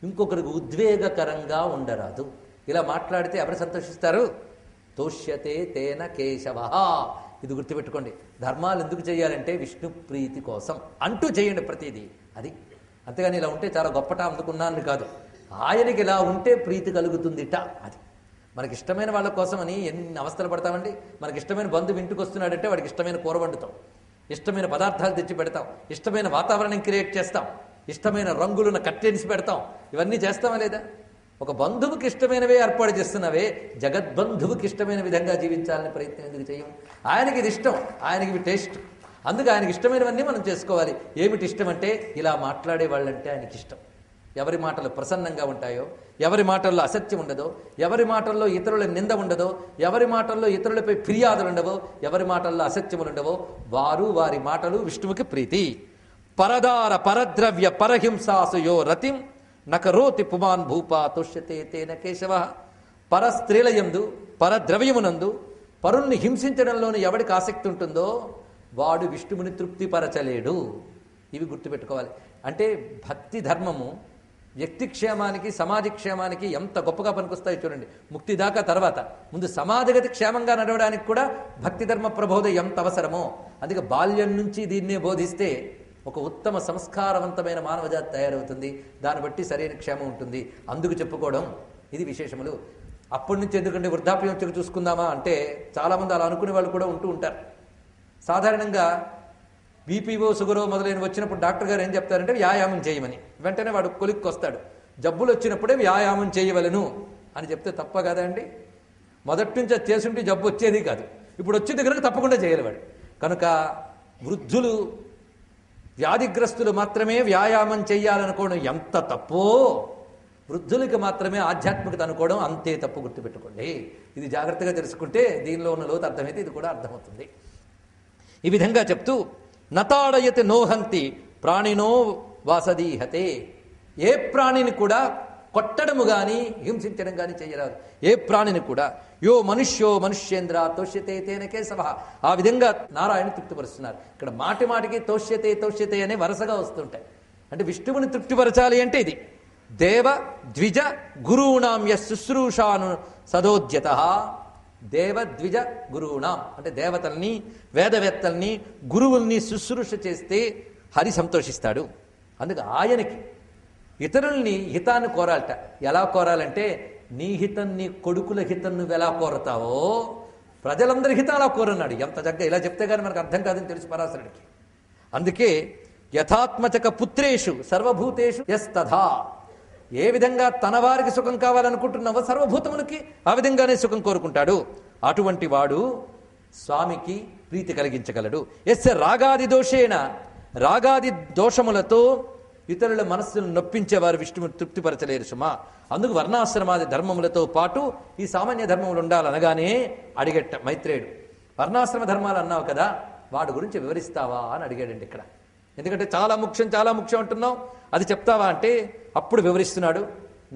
ఇంకొకరికి ఉద్వేగకరంగా ఉండరాదు. ఇలా మాట్లాడితే ఎవరు సంతోషిస్తారు? తోష్యతే తేన కేశవ. ఇది గుర్తుపెట్టుకోండి. ధర్మాలు ఎందుకు చేయాలంటే విష్ణు ప్రీతి కోసం అంటూ చేయండి ప్రతిదీ. అది అంతేగాని ఇలా ఉంటే చాలా గొప్పట అందుకున్నాను కాదు, ఆయనకి ఇలా ఉంటే ప్రీతి కలుగుతుందిట. అది మనకి ఇష్టమైన వాళ్ళ కోసమని ఎన్ని అవస్థలు పడతామండి. మనకి ఇష్టమైన బంధువు ఇంటికి వస్తున్నాడంటే వాడికి ఇష్టమైన కూర వండుతాం, ఇష్టమైన పదార్థాలు తెచ్చి పెడతాం, ఇష్టమైన వాతావరణం క్రియేట్ చేస్తాం, ఇష్టమైన రంగులను కట్టెనిసి పెడతాం. ఇవన్నీ చేస్తామా లేదా? ఒక బంధువుకి ఇష్టమైనవే ఏర్పాటు చేస్తున్నావే, జగద్బంధువుకి ఇష్టమైన విధంగా జీవించాలని ప్రయత్నం ఎందుకు చేయం? ఆయనకి ఇది ఇష్టం, ఆయనకి ఇవి టేస్ట్. అందుకు ఆయనకి ఇష్టమైనవన్నీ మనం చేసుకోవాలి. ఏమిటి ఇష్టం అంటే ఇలా మాట్లాడే వాళ్ళంటే ఆయనకి ఇష్టం. ఎవరి మాటలు ప్రసన్నంగా ఉంటాయో, ఎవరి మాటల్లో అసత్యం ఉండదో, ఎవరి మాటల్లో ఇతరుల నింద ఉండదో, ఎవరి మాటల్లో ఇతరులపై ఫిర్యాదులు ఉండవో, ఎవరి మాటల్లో అసత్యములు ఉండవో వారి మాటలు విష్ణువుకి ప్రీతి. పరదార పరద్రవ్య పరహింసాసుయో రతిం నకరోతి పుమాన్ భూపా తుష్యతే తేన కేశవ. పర స్త్రీలయందు పరద్రవ్యమునందు పరుల్ని హింసించడంలోని ఎవడికి ఆసక్తి ఉంటుందో వాడు విష్ణువుని తృప్తిపరచలేడు. ఇవి గుర్తుపెట్టుకోవాలి. అంటే భక్తి ధర్మము వ్యక్తి క్షేమానికి సమాజ క్షేమానికి ఎంత గొప్పగా పనికొస్తాయో చూడండి. ముక్తి దాకా తర్వాత ముందు సమాజగతి క్షేమంగా నడవడానికి కూడా భక్తి ధర్మ ప్రబోధ ఎంత అవసరమో. అందుకే బాల్యం నుంచి దీన్నే బోధిస్తే ఒక ఉత్తమ సంస్కారవంతమైన మానవజాతి తయారవుతుంది. దాన్ని బట్టి సరైన క్షేమం ఉంటుంది. అందుకు చెప్పుకోవడం ఇది విశేషములు. అప్పటి నుంచి ఎందుకంటే వృద్ధాప్యం వచ్చి చూసుకుందామా అంటే చాలామంది అలా అనుకునే వాళ్ళు కూడా ఉంటూ ఉంటారు. సాధారణంగా బీపీఓ షుగరో మొదలైన వచ్చినప్పుడు డాక్టర్ గారు ఏం చెప్తారంటే వ్యాయామం చేయమని. వెంటనే వాడు కొలిక్కి వస్తాడు. జబ్బులు వచ్చినప్పుడే వ్యాయామం చేయవలను అని చెప్తే తప్ప కదా అండి? మొదటి నుంచి అది చేసుంటే జబ్బు వచ్చేది కాదు. ఇప్పుడు వచ్చింది కనుక తప్పకుండా చేయలేవాడు. కనుక వృద్ధులు వ్యాధిగ్రస్తులు మాత్రమే వ్యాయామం చేయాలనుకోవడం ఎంత తప్పో, వృద్ధులకి మాత్రమే ఆధ్యాత్మికత అనుకోవడం అంతే తప్పు. గుర్తుపెట్టుకోండి. ఇది జాగ్రత్తగా తెలుసుకుంటే దీనిలో ఉన్న లోతు అర్థమైతే ఇది కూడా అర్థమవుతుంది. ఈ విధంగా చెప్తూ నతాడయతి నోహంతి ప్రాణినో వాసదీహతే. ఏ ప్రాణిని కూడా కొట్టడము కానీ హింసించడం కానీ చేయరాదు. ఏ ప్రాణిని కూడా. యో మనుష్యో మనుష్యేంద్ర తోష్యతే తేన కేశవ. ఆ విధంగా నారాయణ తృప్తిపరుస్తున్నారు. ఇక్కడ మాటి మాటికి తోష్యతే అనే వరుసగా వస్తుంటాయి. అంటే విష్ణువుని తృప్తిపరచాలి అంటే ఇది దేవ ద్విజ గురూణాం శుశ్రూషాను సదోద్యత. దేవ ద్విజ గురువునాం అంటే దేవతల్ని వేదవేత్తల్ని గురువుల్ని శుశ్రూష చేస్తే హరి సంతోషిస్తాడు. అందుకు ఆయనకి ఇతరుల్ని హితాన్ని కోరాలట. ఎలా కోరాలంటే నీ హితం నీ కొడుకుల హితం నువ్వు ఎలా కోరతావో ప్రజలందరి హితం అలా కోరన్నాడు. ఎంత చక్కగా ఇలా చెప్తే కానీ మనకు అర్థం కాదని తెలుసు పరాశరుడికి. అందుకే యథాత్మచక పుత్రేషు సర్వభూతేషు యస్తథా. ఏ విధంగా తన వారికి సుఖం కావాలనుకుంటున్నావో సర్వభూతములకి ఆ విధంగానే సుఖం కోరుకుంటాడు. అటువంటి వాడు స్వామికి ప్రీతి కలిగించగలడు. ఎస్య రాగాది దోషేణ, రాగాది దోషములతో ఇతరుల మనస్సును నొప్పించేవారు విష్ణువుని తృప్తిపరచలేరు సుమా. అందుకు వర్ణాశ్రమాది ధర్మములతో పాటు ఈ సామాన్య ధర్మములు ఉండాలనగానే అడిగట్ట మైత్రేయుడు. వర్ణాశ్రమ ధర్మాలు అన్నావు కదా, వాడి గురించి వివరిస్తావా అని అడిగాడండి ఇక్కడ. ఎందుకంటే చాలా ముఖ్యం అంటున్నావు, అది చెప్తావా అంటే అప్పుడు వివరిస్తున్నాడు.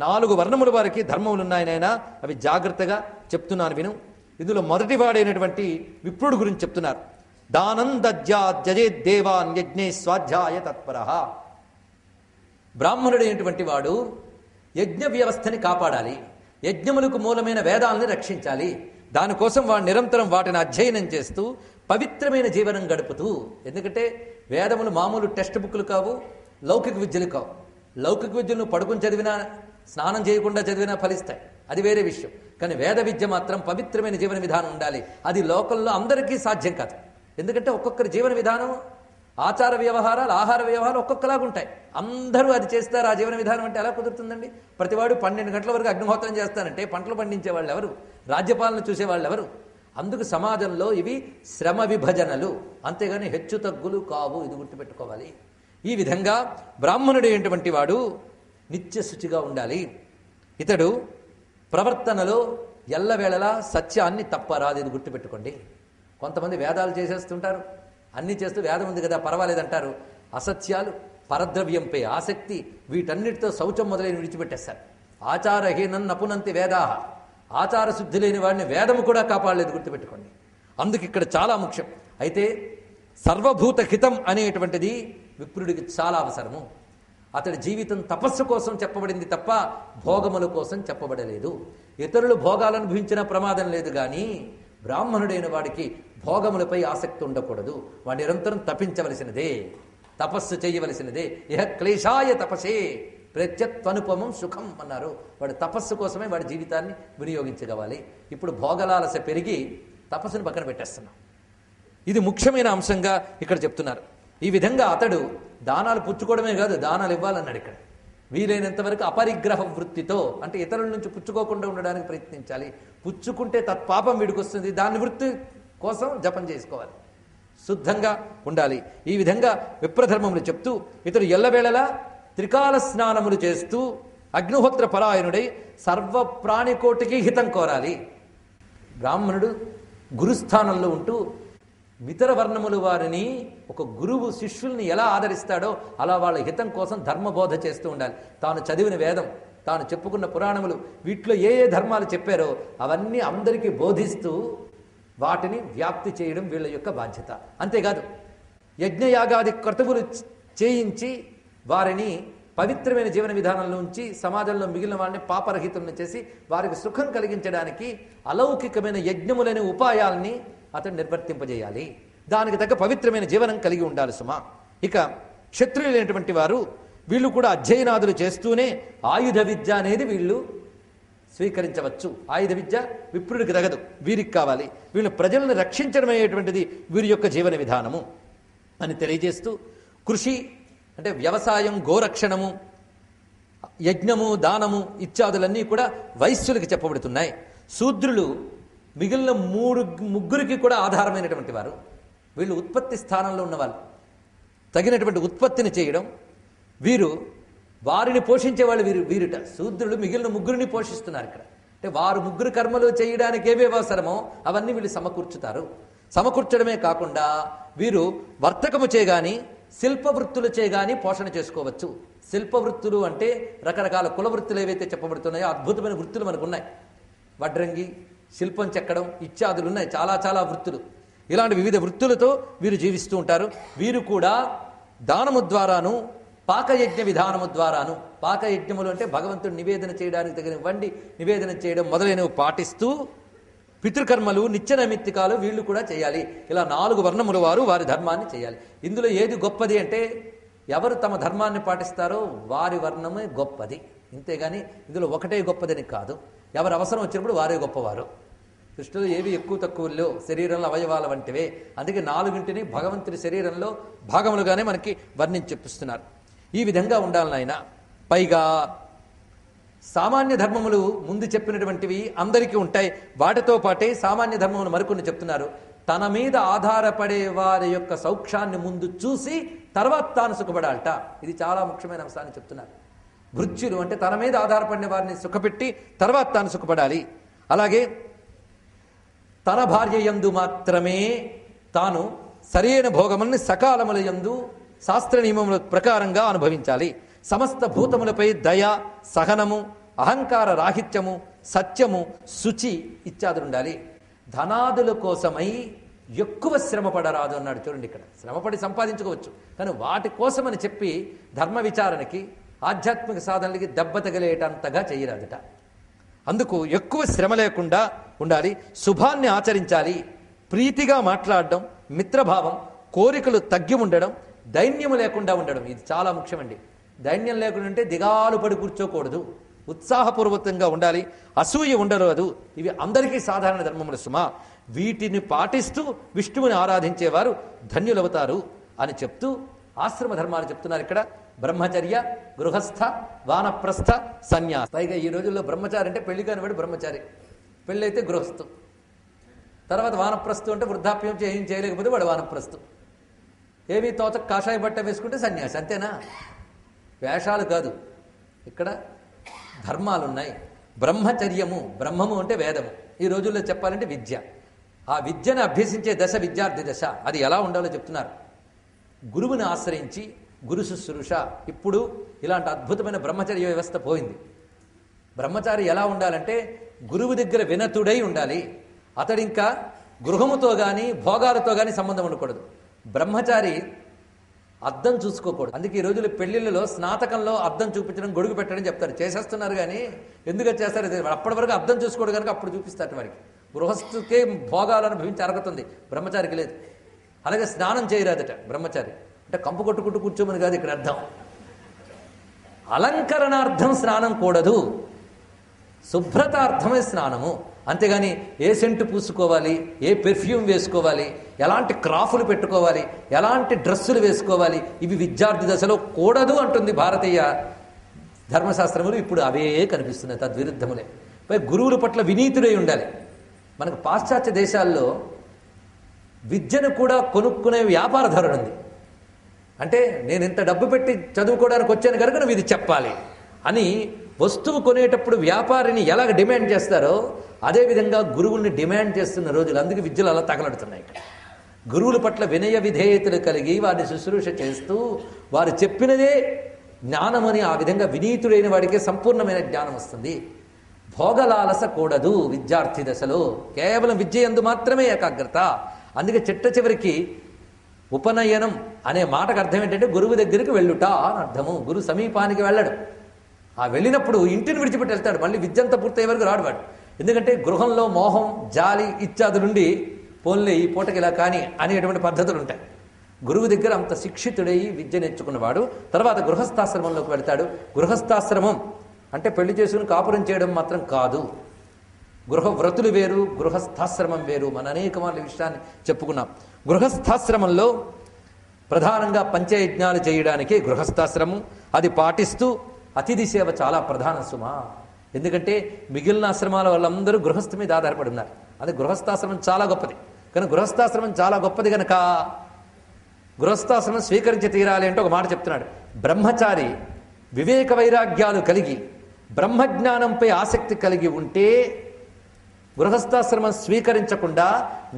4 వర్ణముల వారికి ధర్మములు ఉన్నాయనైనా అవి జాగ్రత్తగా చెప్తున్నాను విను. ఇందులో మొదటి వాడైనటువంటి విప్రుడు గురించి చెప్తున్నారు. దానం దజ్జేద్దేవాన్ యజ్ఞే స్వాధ్యాయ తత్పర. బ్రాహ్మణుడైనటువంటి వాడు యజ్ఞ వ్యవస్థని కాపాడాలి, యజ్ఞములకు మూలమైన వేదాలని రక్షించాలి. దానికోసం వాడు నిరంతరం వాటిని అధ్యయనం చేస్తూ పవిత్రమైన జీవనం గడుపుతూ. ఎందుకంటే వేదములు మామూలు టెక్స్ట్ బుక్లు కావు, లౌకిక విద్యలు కావు. లౌకిక విద్యలు నువ్వు పడుకుని చదివినా, స్నానం చేయకుండా చదివినా ఫలిస్తాయి, అది వేరే విషయం. కానీ వేద విద్య మాత్రం పవిత్రమైన జీవన విధానం ఉండాలి. అది లోకంలో అందరికీ సాధ్యం కాదు. ఎందుకంటే ఒక్కొక్కరి జీవన విధానం, ఆచార వ్యవహారాలు, ఆహార వ్యవహారాలు ఒక్కొక్కలాగా ఉంటాయి. అందరూ అది చేస్తారు. ఆ జీవన విధానం అంటే ఎలా కుదురుతుందండి? ప్రతివాడు 12 గంటల వరకు అగ్నిహోత్రం చేస్తానంటే పంటలు పండించే వాళ్ళు ఎవరు? రాజ్యపాలన చూసేవాళ్ళు ఎవరు? అందుకు సమాజంలో ఇవి శ్రమ విభజనలు, అంతేగాని హెచ్చు తగ్గులు కావు. ఇది గుర్తుపెట్టుకోవాలి. ఈ విధంగా బ్రాహ్మణుడు ఏంటువంటి వాడు నిత్య శుచిగా ఉండాలి. ఇతడు ప్రవర్తనలో ఎల్లవేళలా సత్యాన్ని తప్పరాదు. ఇది గుర్తుపెట్టుకోండి. కొంతమంది వేదాలు చేసేస్తుంటారు, అన్నీ చేస్తూ వేదం ఉంది కదా పర్వాలేదంటారు. అసత్యాలు, పరద్రవ్యంపై ఆసక్తి, వీటన్నిటితో శౌచం మొదలైన విడిచిపెట్టేస్తారు. ఆచారహీనం నపునంతి వేదాహ, ఆచార శుద్ధి లేని వాడిని వేదము కూడా కాపాడలేదు. గుర్తుపెట్టుకోండి. అందుకు ఇక్కడ చాలా ముఖ్యం. అయితే సర్వభూత హితం అనేటువంటిది విప్రుడికి చాలా అవసరము. అతడి జీవితం తపస్సు కోసం చెప్పబడింది తప్ప భోగముల కోసం చెప్పబడలేదు. ఇతరులు భోగాలను అనుభవించిన ప్రమాదం లేదు, కానీ బ్రాహ్మణుడైన వాడికి భోగములపై ఆసక్తి ఉండకూడదు. వాడు నిరంతరం తపించవలసినదే, తపస్సు చేయవలసినదే. ఇహ క్లేశాయ తపసే ప్రత్యత్వనుపమం సుఖం అన్నారు. వాడు తపస్సు కోసమే వాడి జీవితాన్ని వినియోగించగవాలి. ఇప్పుడు భోగలాలస పెరిగి తపస్సును పక్కన పెట్టేస్తున్నాం. ఇది ముఖ్యమైన అంశంగా ఇక్కడ చెప్తున్నారు. ఈ విధంగా అతడు దానాలు పుచ్చుకోవడమే కాదు, దానాలు ఇవ్వాలన్నాడు ఇక్కడ. వీలైనంత వరకు అపరిగ్రహ వృత్తితో, అంటే ఇతరుల నుంచి పుచ్చుకోకుండా ఉండడానికి ప్రయత్నించాలి. పుచ్చుకుంటే తత్పాపం వీడికొస్తుంది. దాని వృత్తి కోసం జపం చేసుకోవాలి, శుద్ధంగా ఉండాలి. ఈ విధంగా విప్రధర్మములు చెప్తూ ఇతడు ఎల్లవేళలా త్రికాల స్నానములు చేస్తూ అగ్నిహోత్ర పరాయణుడై సర్వ ప్రాణికోటికి హితం కోరాలి. బ్రాహ్మణుడు గురుస్థానంలో ఉంటూ ఇతర వర్ణములు వారిని, ఒక గురువు శిష్యుల్ని ఎలా ఆదరిస్తాడో అలా వాళ్ళ హితం కోసం ధర్మబోధ చేస్తూ ఉండాలి. తాను చదివిన వేదం, తాను చెప్పుకున్న పురాణములు, వీటిలో ఏ ఏ ధర్మాలు చెప్పారో అవన్నీ అందరికీ బోధిస్తూ వాటిని వ్యాప్తి చేయడం వీళ్ళ యొక్క బాధ్యత. అంతేకాదు యజ్ఞయాగాది క్రతువులు చేయించి వారిని పవిత్రమైన జీవన విధానంలో ఉంచి సమాజంలో మిగిలిన వారిని పాపరహితులను చేసి వారికి సుఖం కలిగించడానికి అలౌకికమైన యజ్ఞములనే ఉపాయాల్ని అతను నిర్వర్తింపజేయాలి. దానికి తగ్గ పవిత్రమైన జీవనం కలిగి ఉండాలి సుమా. ఇక క్షత్రియులైనటువంటి వారు వీళ్ళు కూడా అధ్యయనాదులు చేస్తూనే ఆయుధ విద్య అనేది వీళ్ళు స్వీకరించవచ్చు. ఆయుధ విద్య విప్రుడికి తగదు, వీరికి కావాలి. వీళ్ళు ప్రజలను రక్షించడం అనేటువంటిది వీరి యొక్క జీవన విధానము అని తెలియజేస్తూ, కృషి అంటే వ్యవసాయం, గోరక్షణము, యజ్ఞము, దానము ఇత్యాదులన్నీ కూడా వైశ్యులకి చెప్పబడుతున్నాయి. శూద్రులు మిగిలిన ముగ్గురికి కూడా ఆధారమైనటువంటి వారు. వీళ్ళు ఉత్పత్తి స్థానంలో ఉన్నవాళ్ళు, తగినటువంటి ఉత్పత్తిని చేయడం, వీరు వారిని పోషించేవాళ్ళు వీరుట. శూద్రులు మిగిలిన ముగ్గురిని పోషిస్తున్నారు ఇక్కడ. అంటే వారు ముగ్గురు కర్మలు చేయడానికి ఏవేవి అవసరమో అవన్నీ వీళ్ళు సమకూర్చుతారు. సమకూర్చడమే కాకుండా వీరు వర్తకము చేయగాని, శిల్పవృత్తులు చేయగాని పోషణ చేసుకోవచ్చు. శిల్పవృత్తులు అంటే రకరకాల కుల వృత్తులు ఏవైతే చెప్పబడుతున్నాయో అద్భుతమైన వృత్తులు మనకున్నాయి. వడ్రంగి, శిల్పం చెక్కడం ఇత్యాదులు ఉన్నాయి. చాలా చాలా వృత్తులు. ఇలాంటి వివిధ వృత్తులతో వీరు జీవిస్తూ ఉంటారు. వీరు కూడా దానము ద్వారాను, పాకయజ్ఞ విధానము ద్వారాను, పాకయజ్ఞములు అంటే భగవంతుడు నివేదన చేయడానికి తగిన వండి నివేదన చేయడం మొదలైనవి పాటిస్తూ పితృకర్మలు, నిత్య నైమిత్తికాలు వీళ్ళు కూడా చేయాలి. ఇలా 4 వర్ణముల వారు వారి ధర్మాన్ని చేయాలి. ఇందులో ఏది గొప్పది అంటే ఎవరు తమ ధర్మాన్ని పాటిస్తారో వారి వర్ణమే గొప్పది. ఇంతేగాని ఇందులో ఒకటే గొప్పదని కాదు. ఎవరు అవసరం వచ్చినప్పుడు వారే గొప్పవారు. దృష్టిలో ఏవి ఎక్కువ తక్కువ లేవు. శరీరంలో అవయవాల వంటివే. అందుకే 4 భగవంతుడి శరీరంలో భాగములుగానే మనకి వర్ణించి చెప్పిస్తున్నారు. ఈ విధంగా ఉండాలని ఆయన. పైగా సామాన్య ధర్మములు ముందు చెప్పినటువంటివి అందరికీ ఉంటాయి. వాటితో పాటే సామాన్య ధర్మములు మరికొన్ని చెప్తున్నారు. తన మీద ఆధారపడే వారి యొక్క సౌఖ్యాన్ని ముందు చూసి తర్వాత తాను సుఖపడాలట. ఇది చాలా ముఖ్యమైన అంశాన్ని చెప్తున్నారు. భృత్యులు అంటే తన మీద ఆధారపడిన వారిని సుఖపెట్టి తర్వాత తాను సుఖపడాలి. అలాగే తన భార్య యందు మాత్రమే తాను సరైన భోగముల్ని సకాలముల యందు శాస్త్ర నియమముల ప్రకారంగా అనుభవించాలి. సమస్త భూతములపై దయ, సహనము, అహంకార రాహిత్యము, సత్యము, శుచి ఇత్యాదులు ఉండాలి. ధనాదుల కోసమై ఎక్కువ శ్రమ పడరాదు అన్నాడు. చూడండి, ఇక్కడ శ్రమపడి సంపాదించుకోవచ్చు, కానీ వాటి కోసమని చెప్పి ధర్మ విచారణకి, ఆధ్యాత్మిక సాధనలకి దెబ్బ తగిలేటంతగా చేయరాదుట. అందుకు ఎక్కువ శ్రమ లేకుండా ఉండాలి. శుభాన్ని ఆచరించాలి. ప్రీతిగా మాట్లాడడం, మిత్రభావం, కోరికలు తగ్గి ఉండడం, దైన్యము లేకుండా ఉండడం, ఇది చాలా ముఖ్యమండి. దైన్యం లేకుండా ఉంటే దిగాలు పడి కూర్చోకూడదు, ఉత్సాహపూర్వకంగా ఉండాలి, అసూయ ఉండరాదు. ఇవి అందరికీ సాధారణ ధర్మములు సుమా. వీటిని పాటిస్తూ విష్ణువుని ఆరాధించేవారు ధన్యులవుతారు అని చెప్తూ ఆశ్రమ ధర్మాలు చెప్తున్నారు ఇక్కడ. బ్రహ్మచర్య, గృహస్థ, వానప్రస్థ, సన్యాస. పైగా ఈ రోజుల్లో బ్రహ్మచారి అంటే పెళ్లి కాని వాడు బ్రహ్మచారి, పెళ్ళైతే గృహస్థు, తర్వాత వానప్రస్థు అంటే వృద్ధాప్యం ఏం చేయలేకపోతే వాడు వానప్రస్థు, ఏమీ తోచ కాషాయ బట్ట వేసుకుంటే సన్యాసి. అంతేనా? వేషాలు కాదు, ఇక్కడ ధర్మాలున్నాయి. బ్రహ్మచర్యము, బ్రహ్మము అంటే వేదము, ఈ రోజుల్లో చెప్పాలంటే విద్య. ఆ విద్యను అభ్యసించే దశ విద్యార్థి దశ. అది ఎలా ఉండాలో చెప్తున్నారు. గురువుని ఆశ్రయించి గురు శుశ్రూష. ఇప్పుడు ఇలాంటి అద్భుతమైన బ్రహ్మచర్య వ్యవస్థ పోయింది. బ్రహ్మచారి ఎలా ఉండాలంటే గురువు దగ్గర వినతుడై ఉండాలి. అతడింకా గృహముతో కానీ భోగాలతో కానీ సంబంధం ఉండకూడదు. బ్రహ్మచారి అద్దం చూసుకోకూడదు. అందుకే ఈ రోజుల్లో పెళ్లిళ్ళలో స్నాతకంలో అద్దం చూపించడం, గొడుగు పెట్టడం చెప్తారు. చేసేస్తున్నారు కానీ ఎందుకు చేస్తారు? అప్పటి వరకు అద్దం చూసుకోడు కనుక అప్పుడు చూపిస్తారు వాడికి. గృహస్థుకే భోగాలు అనుభవించి అరగతుంది, బ్రహ్మచారికి లేదు. అలాగే స్నానం చేయరాదట బ్రహ్మచారి. అంటే కంపు కొట్టుకుంటూ కూర్చోమని కాదు ఇక్కడ అర్థం. అలంకరణార్థం స్నానం కూడదు, శుభ్రతార్థమే స్నానము. అంతేగాని ఏ సెంటు పూసుకోవాలి, ఏ పెర్ఫ్యూమ్ వేసుకోవాలి, ఎలాంటి క్రాఫ్లు పెట్టుకోవాలి, ఎలాంటి డ్రెస్సులు వేసుకోవాలి, ఇవి విద్యార్థి దశలో కూడదు అంటుంది భారతీయ ధర్మశాస్త్రములు. ఇప్పుడు అవే కనిపిస్తున్నాయి, తద్విరుద్ధములే. పై గురువుల పట్ల వినీతుడై ఉండాలి. మనకు పాశ్చాత్య దేశాల్లో విద్యను కూడా కొనుక్కునే వ్యాపార ధోరణి ఉంది. అంటే నేను ఇంత డబ్బు పెట్టి చదువుకోవడానికి వచ్చాను కనుక నువ్వు ఇది చెప్పాలి అని వస్తువు కొనేటప్పుడు వ్యాపారిని ఎలాగ డిమాండ్ చేస్తారో అదేవిధంగా గురువుల్ని డిమాండ్ చేస్తున్న రోజులు. అందుకే విద్యలు అలా తగలడుతున్నాయి. గురువుల పట్ల వినయ విధేయతలు కలిగి వారిని శుశ్రూష చేస్తూ వారు చెప్పినదే జ్ఞానమని ఆ విధంగా వినీతుడైన వాడికే సంపూర్ణమైన జ్ఞానం వస్తుంది. భోగలాలస కూడదు విద్యార్థి దశలో, కేవలం విద్య యందు మాత్రమే ఏకాగ్రత. అందుకే చిట్ట చివరికి ఉపనయనం అనే మాటకు అర్థం ఏంటంటే గురువు దగ్గరికి వెళ్ళుట అని అర్థము. గురు సమీపానికి వెళ్ళడు. ఆ వెళ్ళినప్పుడు ఇంటిని విడిచిపెట్టి వెళ్తాడు, మళ్ళీ విద్యంతా పూర్తయ్యే వరకు రాడువాడు. ఎందుకంటే గృహంలో మోహం, జాలి ఇత్యాదులుండి పోన్లే ఈ పూటకి ఇలా కానీ అనేటువంటి పద్ధతులు ఉంటాయి. గురువు దగ్గర అంత శిక్షితుడై విద్య నేర్చుకున్నవాడు తర్వాత గృహస్థాశ్రమంలోకి వెళ్తాడు. గృహస్థాశ్రమం అంటే పెళ్లి చేసుకుని కాపురం చేయడం మాత్రం కాదు. గృహ వ్రతులు వేరు, గృహస్థాశ్రమం వేరు. మన అనేక మార్లు విషయాన్ని చెప్పుకున్నాం. గృహస్థాశ్రమంలో ప్రధానంగా పంచయజ్ఞాలు చేయడానికి గృహస్థాశ్రమం, అది పాటిస్తూ అతిథి సేవ చాలా ప్రధాన సుమా. ఎందుకంటే మిగిలిన ఆశ్రమాల వాళ్ళందరూ గృహస్థు మీద ఆధారపడి ఉన్నారు. అది గృహస్థాశ్రమం చాలా గొప్పది. కానీ గృహస్థాశ్రమం చాలా గొప్పది కనుక గృహస్థాశ్రమం స్వీకరించి తీరాలి అంటే ఒక మాట చెప్తున్నాడు. బ్రహ్మచారి వివేక వైరాగ్యాలు కలిగి బ్రహ్మజ్ఞానంపై ఆసక్తి కలిగి ఉంటే గృహస్థాశ్రమం స్వీకరించకుండా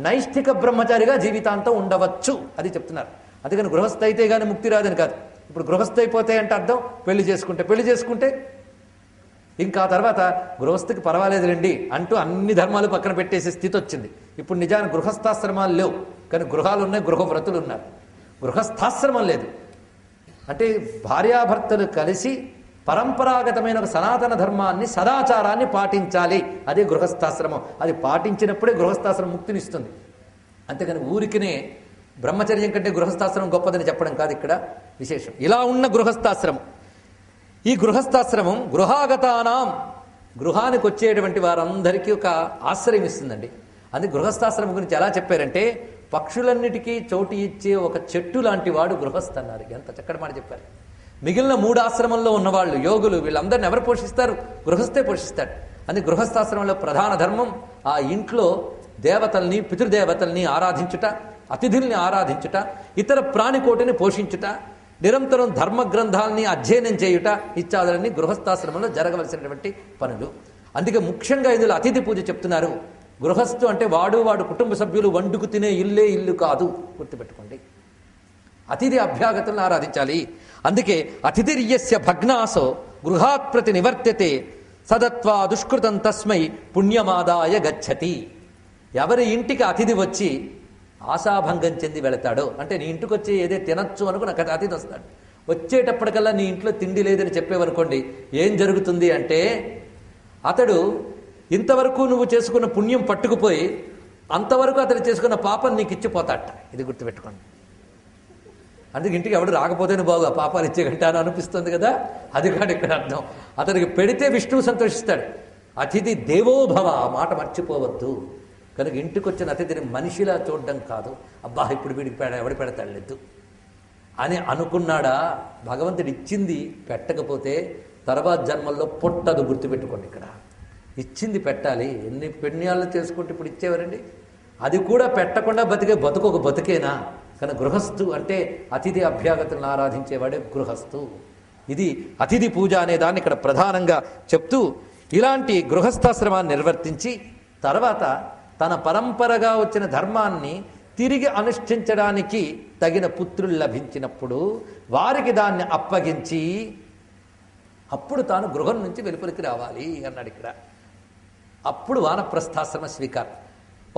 నైష్ఠిక బ్రహ్మచారిగా జీవితాంతం ఉండవచ్చు. అది చెప్తున్నారు. అందుకని గృహస్థ అయితే కానీ ముక్తి రాదని కాదు. ఇప్పుడు గృహస్థ అయిపోతే అంటే అర్థం పెళ్లి చేసుకుంటే ఇంకా తర్వాత గృహస్థకి పర్వాలేదు రండి అంటూ అన్ని ధర్మాలు పక్కన పెట్టేసే స్థితి వచ్చింది. ఇప్పుడు నిజానికి గృహస్థాశ్రమాలు లేవు, కానీ గృహాలు ఉన్నాయి, గృహవ్రతులు ఉన్నారు. గృహస్థాశ్రమం లేదు. అంటే భార్యాభర్తలు కలిసి పరంపరాగతమైన ఒక సనాతన ధర్మాన్ని, సదాచారాన్ని పాటించాలి. అదే గృహస్థాశ్రమం. అది పాటించినప్పుడే గృహస్థాశ్రమం ముక్తినిస్తుంది. అంతేకాని ఊరికినే బ్రహ్మచర్యం కంటే గృహస్థాశ్రమం గొప్పదని చెప్పడం కాదు ఇక్కడ విశేషం. ఇలా ఉన్న గృహస్థాశ్రమం, ఈ గృహస్థాశ్రమం గృహాగతానాం, గృహానికి వచ్చేటువంటి వారందరికీ ఒక ఆశ్రయం ఇస్తుందండి. అందుకే గృహస్థాశ్రమం గురించి ఎలా చెప్పారంటే పక్షులన్నిటికీ చోటు ఇచ్చే ఒక చెట్టు లాంటి వాడు గృహస్థ అన్నారు. ఎంత చక్కటి మాట చెప్పారు. మిగిలిన 3 ఆశ్రమంలో ఉన్నవాళ్ళు యోగులు వీళ్ళందరిని ఎవరు పోషిస్తారు? గృహస్థే పోషిస్తాడు. అందుకే గృహస్థాశ్రమంలో ప్రధాన ధర్మం ఆ ఇంట్లో దేవతల్ని, పితృదేవతల్ని ఆరాధించుట, అతిథుల్ని ఆరాధించుట, ఇతర ప్రాణికోటిని పోషించుట, నిరంతరం ధర్మ గ్రంథాలని అధ్యయనం చేయుట ఇత్యాదులన్నీ గృహస్థాశ్రమంలో జరగవలసినటువంటి పనులు. అందుకే ముఖ్యంగా ఇందులో అతిథి పూజ చెప్తున్నారు. గృహస్థు అంటే వాడు కుటుంబ సభ్యులు వండుకు తినే ఇల్లే ఇల్లు కాదు, గుర్తుపెట్టుకోండి. అతిథి అభ్యాగతులను ఆరాధించాలి. అందుకే అతిథిర్యస్య భగ్నాసో గృహాత్ ప్రతి నివర్త్యతే సదత్వా దుష్కృతం తస్మై పుణ్యమాదాయ గచ్చతి. ఎవరి ఇంటికి అతిథి వచ్చి ఆశాభంగం చెంది వెళతాడో, అంటే నీ ఇంటికి వచ్చి ఏదే తినచ్చు అనుకో నాకు అతిథి వస్తాడు, వచ్చేటప్పటికల్లా నీ ఇంట్లో తిండి లేదని చెప్పేవనుకోండి, ఏం జరుగుతుంది అంటే అతడు ఇంతవరకు నువ్వు చేసుకున్న పుణ్యం పట్టుకుపోయి అంతవరకు అతడు చేసుకున్న పాపం నీకు ఇచ్చిపోతాట. ఇది గుర్తుపెట్టుకోండి. అందుకే ఇంటికి ఎవడు రాకపోతేనే బాగా పాపాలు ఇచ్చే గంట అని అనిపిస్తుంది కదా, అది కాదు ఇక్కడ అర్థం. అతనికి పెడితే విష్ణువు సంతోషిస్తాడు. అతిథి దేవోభవ, ఆ మాట మర్చిపోవద్దు. కనుక ఇంటికి వచ్చిన అతిథిని మనిషిలా చూడడం కాదు, అబ్బా ఇప్పుడు వీడికి ఎవడు పెడతాడలేదు అని అనుకున్నాడా. భగవంతుడు ఇచ్చింది పెట్టకపోతే తర్వాత జన్మల్లో పుట్టదు, గుర్తుపెట్టుకోండి. ఇక్కడ ఇచ్చింది పెట్టాలి. ఎన్ని పుణ్యాలు చేసుకుంటే ఇప్పుడు ఇచ్చేవారండి. అది కూడా పెట్టకుండా బతికే బతుకు ఒక బతుకేనా? కానీ గృహస్థు అంటే అతిథి అభ్యాగతులను ఆరాధించేవాడే గృహస్థు. ఇది అతిథి పూజ అనే దాన్ని ఇక్కడ ప్రధానంగా చెప్తూ, ఇలాంటి గృహస్థాశ్రమాన్ని నిర్వర్తించి తర్వాత తన పరంపరగా వచ్చిన ధర్మాన్ని తిరిగి అనుష్ఠించడానికి తగిన పుత్రులు లభించినప్పుడు వారికి దాన్ని అప్పగించి అప్పుడు తాను గృహం నుంచి వెలుపలికి రావాలి అన్నాడు ఇక్కడ. అప్పుడు వానప్రస్థాశ్రమ స్వీకారం.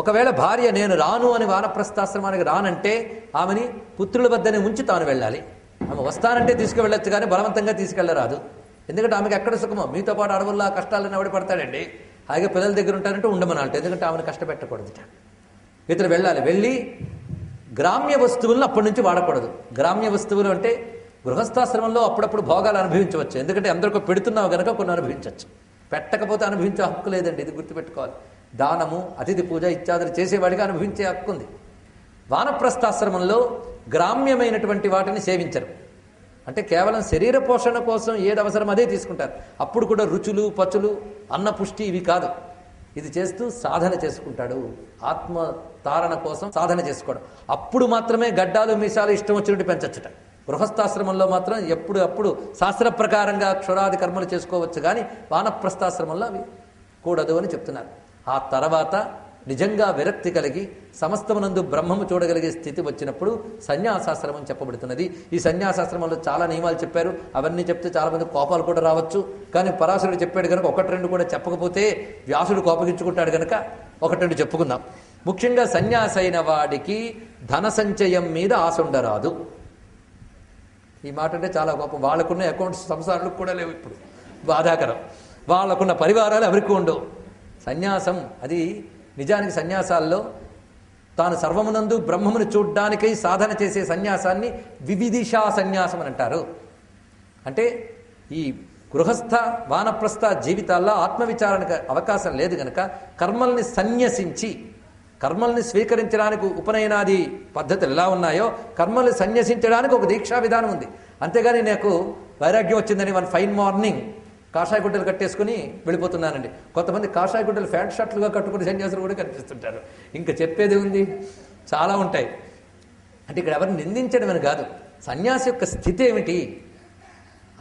ఒకవేళ భార్య నేను రాను అని వానప్రస్థాశ్రమానికి రానంటే ఆమెని పుత్రుల వద్దనే ఉంచి తాను వెళ్ళాలి. ఆమె వస్తానంటే తీసుకువెళ్ళొచ్చు కానీ బలవంతంగా తీసుకెళ్ళరాదు. ఎందుకంటే ఆమెకి ఎక్కడ సుఖమో, మీతో పాటు అడవుల్లో కష్టాలను ఎవడి పడతాడండి. హాయిగా పిల్లల దగ్గర ఉంటారంటే ఉండమనాలంటే, ఎందుకంటే ఆమెను కష్టపెట్టకూడదు. ఇతరు వెళ్ళాలి. వెళ్ళి గ్రామ్య వస్తువులను అప్పటి నుంచి వాడకూడదు. గ్రామ్య వస్తువులు అంటే గృహస్థాశ్రమంలో అప్పుడప్పుడు భోగాలు అనుభవించవచ్చు, ఎందుకంటే అందరికీ పెడుతున్నావు కనుక కొన్ని అనుభవించవచ్చు. పెట్టకపోతే అనుభవించే హక్కు లేదండి, ఇది గుర్తుపెట్టుకోవాలి. దానము, అతిథి పూజ ఇత్యాదులు చేసేవాడిగా అనుభవించే హక్కు ఉంది. వానప్రస్థాశ్రమంలో గ్రామ్యమైనటువంటి వాటిని సేవించరు. అంటే కేవలం శరీర పోషణ కోసం ఏది అవసరం అదే తీసుకుంటారు. అప్పుడు కూడా రుచులు పచులు అన్నపుష్టి ఇవి కాదు. ఇది చేస్తూ సాధన చేసుకుంటాడు. ఆత్మ తారణ కోసం సాధన చేసుకోవడం. అప్పుడు మాత్రమే గడ్డాలు మీసాలు ఇష్టం వచ్చినట్టు పెంచచ్చుట. గృహస్థాశ్రమంలో మాత్రం అప్పుడు శాస్త్ర ప్రకారంగా క్షురాది కర్మలు చేసుకోవచ్చు, కానీ వానప్రస్థాశ్రమంలో అవి కూడదు అని చెప్తున్నారు. ఆ తర్వాత నిజంగా విరక్తి కలిగి సమస్తమునందు బ్రహ్మము చూడగలిగే స్థితి వచ్చినప్పుడు సన్యాసాశ్రమం చెప్పబడుతున్నది. ఈ సన్యాసాశ్రమంలో చాలా నియమాలు చెప్పారు. అవన్నీ చెప్తే చాలా మంది కోపాలు కూడా రావచ్చు. కానీ పరాశరుడు చెప్పాడు కనుక ఒకటి రెండు కూడా చెప్పకపోతే వ్యాసుడు కోపగించుకుంటాడు కనుక ఒకటి రెండు చెప్పుకుందాం. ముఖ్యంగా సన్యాసి అయిన వాడికి ధన సంచయం మీద ఆశ ఉండరాదు. ఈ మాట అంటే చాలా కోపం. వాళ్ళకున్న అకౌంట్స్ సంసారాలకు కూడా లేవు, ఇప్పుడు బాధాకరం. వాళ్ళకున్న పరివారాలు ఎవరికి ఉండవు. సన్యాసం అది నిజానికి సన్యాసాల్లో తాను సర్వమునందు బ్రహ్మమును చూడ్డానికై సాధన చేసే సన్యాసాన్ని వివిధిషా సన్యాసం అని అంటారు. అంటే ఈ గృహస్థ వానప్రస్థ జీవితాల్లో ఆత్మవిచారణకు అవకాశం లేదు కనుక కర్మల్ని సన్యసించి, కర్మల్ని స్వీకరించడానికి ఉపనయనాది పద్ధతులు ఎలా ఉన్నాయో కర్మల్ని సన్యసించడానికి ఒక దీక్షా విధానం ఉంది. అంతేగాని నాకు వైరాగ్యం వచ్చిందని వన్ ఫైన్ మార్నింగ్ కాషాయ గుడ్డలు కట్టేసుకుని వెళ్ళిపోతున్నానండి. కొంతమంది కాషాయ గుడ్డలు ఫ్యాంట్ షర్ట్లుగా కట్టుకుని సన్యాసులు కూడా కనిపిస్తుంటారు. ఇంకా చెప్పేది ఉంది, చాలా ఉంటాయి. అంటే ఇక్కడ ఎవరిని నిందించడం అని కాదు, సన్యాసి యొక్క స్థితి ఏమిటి.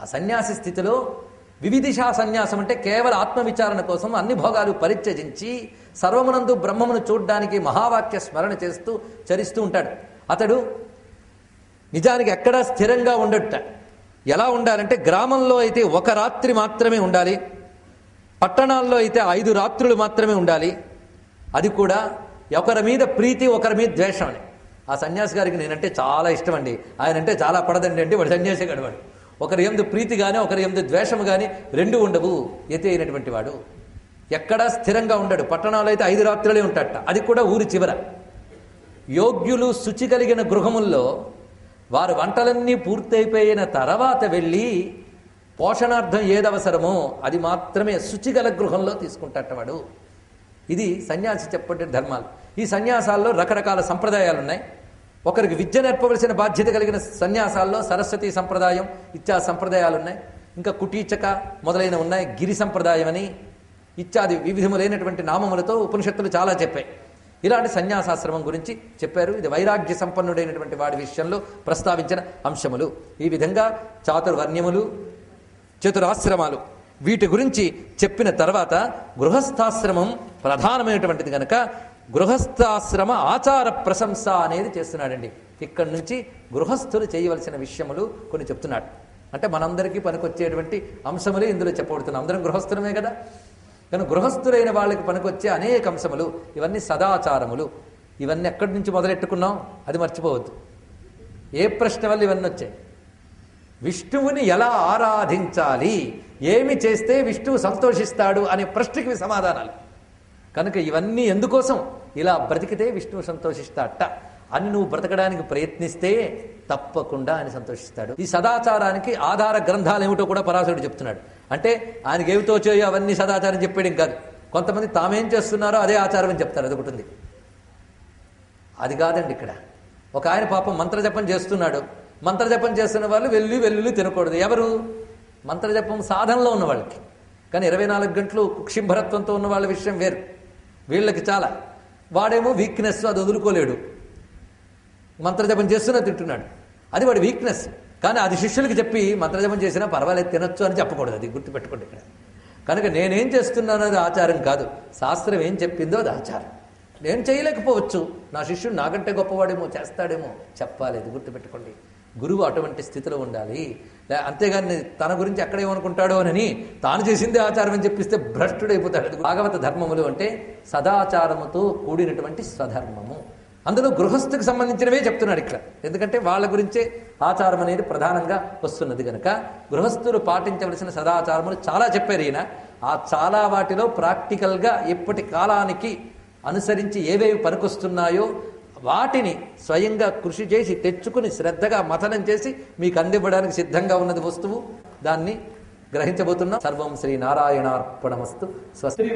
ఆ సన్యాసి స్థితిలో వివిధిషా సన్యాసం అంటే కేవలం ఆత్మవిచారణ కోసం అన్ని భోగాలు పరిత్యజించి సర్వమునందు బ్రహ్మమును చూడ్డానికి మహావాక్య స్మరణ చేస్తూ చరిస్తూ ఉంటాడు. అతడు నిజానికి ఎక్కడా స్థిరంగా ఉండట. ఎలా ఉండాలంటే గ్రామంలో అయితే ఒక రాత్రి మాత్రమే ఉండాలి, పట్టణాల్లో అయితే 5 రాత్రులు మాత్రమే ఉండాలి. అది కూడా ఒకరి మీద ప్రీతి ఒకరి మీద ద్వేషం అని. ఆ సన్యాసి గారికి నేనంటే చాలా ఇష్టం అండి, ఆయన అంటే చాలా పడదండి అంటే వాడు సన్యాసి గడవాడు. ఒకరి ఎందు ప్రీతి కానీ ఒకరి ఎందు ద్వేషము కానీ రెండు ఉండవు. యతి అయినటువంటి వాడు ఎక్కడా స్థిరంగా ఉండడు. పట్టణాల్లో అయితే 5 రాత్రులే ఉంటాడట, అది కూడా ఊరి చివర. యోగ్యులు శుచి కలిగిన గృహముల్లో వారు వంటలన్నీ పూర్తయిపోయిన తర్వాత వెళ్ళి పోషణార్థం ఏదవసరమో అది మాత్రమే శుచిగల గృహంలో తీసుకుంటాట వాడు. ఇది సన్యాసి చెప్పే ధర్మాలు. ఈ సన్యాసాల్లో రకరకాల సంప్రదాయాలు ఉన్నాయి. ఒకరికి విద్య నేర్పవలసిన బాధ్యత కలిగిన సన్యాసాల్లో సరస్వతి సంప్రదాయం ఇత్యాది సంప్రదాయాలు ఉన్నాయి. ఇంకా కుటీచక మొదలైన ఉన్నాయి. గిరి సంప్రదాయం అని ఇత్యాది వివిధములైనటువంటి నామములతో ఉపనిషత్తులు చాలా చెప్పాయి. ఇలాంటి సన్యాసాశ్రమం గురించి చెప్పారు. ఇది వైరాగ్య సంపన్నుడైనటువంటి వాడి విషయంలో ప్రస్తావించిన అంశములు. ఈ విధంగా చాతుర్వర్ణ్యములు, చతురాశ్రమాలు వీటి గురించి చెప్పిన తర్వాత గృహస్థాశ్రమం ప్రధానమైనటువంటిది కనుక గృహస్థాశ్రమ ఆచార ప్రశంస అనేది చేస్తున్నాడండి. ఇక్కడి నుంచి గృహస్థులు చేయవలసిన విషయములు కొన్ని చెప్తున్నాడు. అంటే మనందరికీ పనికొచ్చేటువంటి అంశములు ఇందులో చెప్పబడుతున్నాం. అందరం గృహస్థులమే కదా, కానీ గృహస్థులైన వాళ్ళకి పనికొచ్చే అనేక అంశములు, ఇవన్నీ సదాచారములు. ఇవన్నీ ఎక్కడి నుంచి మొదలెట్టుకున్నాం అది మర్చిపోవద్దు. ఏ ప్రశ్న వల్ల ఇవన్నీ వచ్చాయి? విష్ణువుని ఎలా ఆరాధించాలి, ఏమి చేస్తే విష్ణువు సంతోషిస్తాడు అనే ప్రశ్నకి సమాధానాలు. కనుక ఇవన్నీ ఎందుకోసం? ఇలా బ్రతికితే విష్ణువు సంతోషిస్తాడట అని నువ్వు బ్రతకడానికి ప్రయత్నిస్తే తప్పకుండా ఆయన సంతోషిస్తాడు. ఈ సదాచారానికి ఆధార గ్రంథాలు ఏమిటో కూడా పరాశరుడు చెప్తున్నాడు. అంటే ఆయనకి ఏమితో చేయో అవన్నీ సదాచారం చెప్పేయడం కాదు. కొంతమంది తామేం చేస్తున్నారో అదే ఆచారం అని చెప్తారు, అదొకటి ఉంది. అది కాదండి ఇక్కడ. ఒక ఆయన పాపం మంత్రజపం చేస్తున్నాడు. మంత్రజపం చేస్తున్న వాళ్ళు వెల్లుల్లి తినకూడదు. ఎవరు? మంత్రజపం సాధనలో ఉన్న వాళ్ళకి. కానీ 24 గంటలు కుక్షింభరత్వంతో ఉన్న వాళ్ళ విషయం వేరు. వీళ్ళకి చాలా. వాడేమో వీక్నెస్, అది వదులుకోలేడు. మంత్రజపం చేస్తున్నా తింటున్నాడు, అది వాడి వీక్నెస్. కానీ అది శిష్యులకి చెప్పి మంత్రజపం చేసినా పర్వాలేదు తినొచ్చు అని చెప్పకూడదు. అది గుర్తుపెట్టుకోండి ఇక్కడ. కనుక నేనేం చేస్తున్నాను అది ఆచారం కాదు, శాస్త్రం ఏం చెప్పిందో అది ఆచారం. నేను చేయలేకపోవచ్చు, నా శిష్యుడు నాకంటే గొప్పవాడేమో, చేస్తాడేమో, చెప్పాలి. అది గుర్తుపెట్టుకోండి. గురువు అటువంటి స్థితిలో ఉండాలి. అంతేగాని తన గురించి ఎక్కడేమనుకుంటాడో అని తాను చేసిందే ఆచారం అని చెప్పిస్తే భ్రష్టుడైపోతాడు. భాగవత ధర్మములు అంటే సదాచారముతో కూడినటువంటి స్వధర్మము. అందులో గృహస్థుకి సంబంధించినవే చెప్తున్నాడు ఇక్కడ. ఎందుకంటే వాళ్ళ గురించే ఆచారం అనేది ప్రధానంగా వస్తున్నది కనుక గృహస్థులు పాటించవలసిన సదాచారములు చాలా చెప్పారు ఈయన. ఆ చాలా వాటిలో ప్రాక్టికల్గా ఇప్పటి కాలానికి అనుసరించి ఏవేవి పనికొస్తున్నాయో వాటిని స్వయంగా కృషి చేసి తెచ్చుకుని శ్రద్ధగా మథనం చేసి మీకు అందివ్వడానికి సిద్ధంగా ఉన్నది వస్తువు. దాన్ని గ్రహించబోతున్నాం. సర్వం శ్రీ నారాయణార్పణమస్తు. స్వస్తి.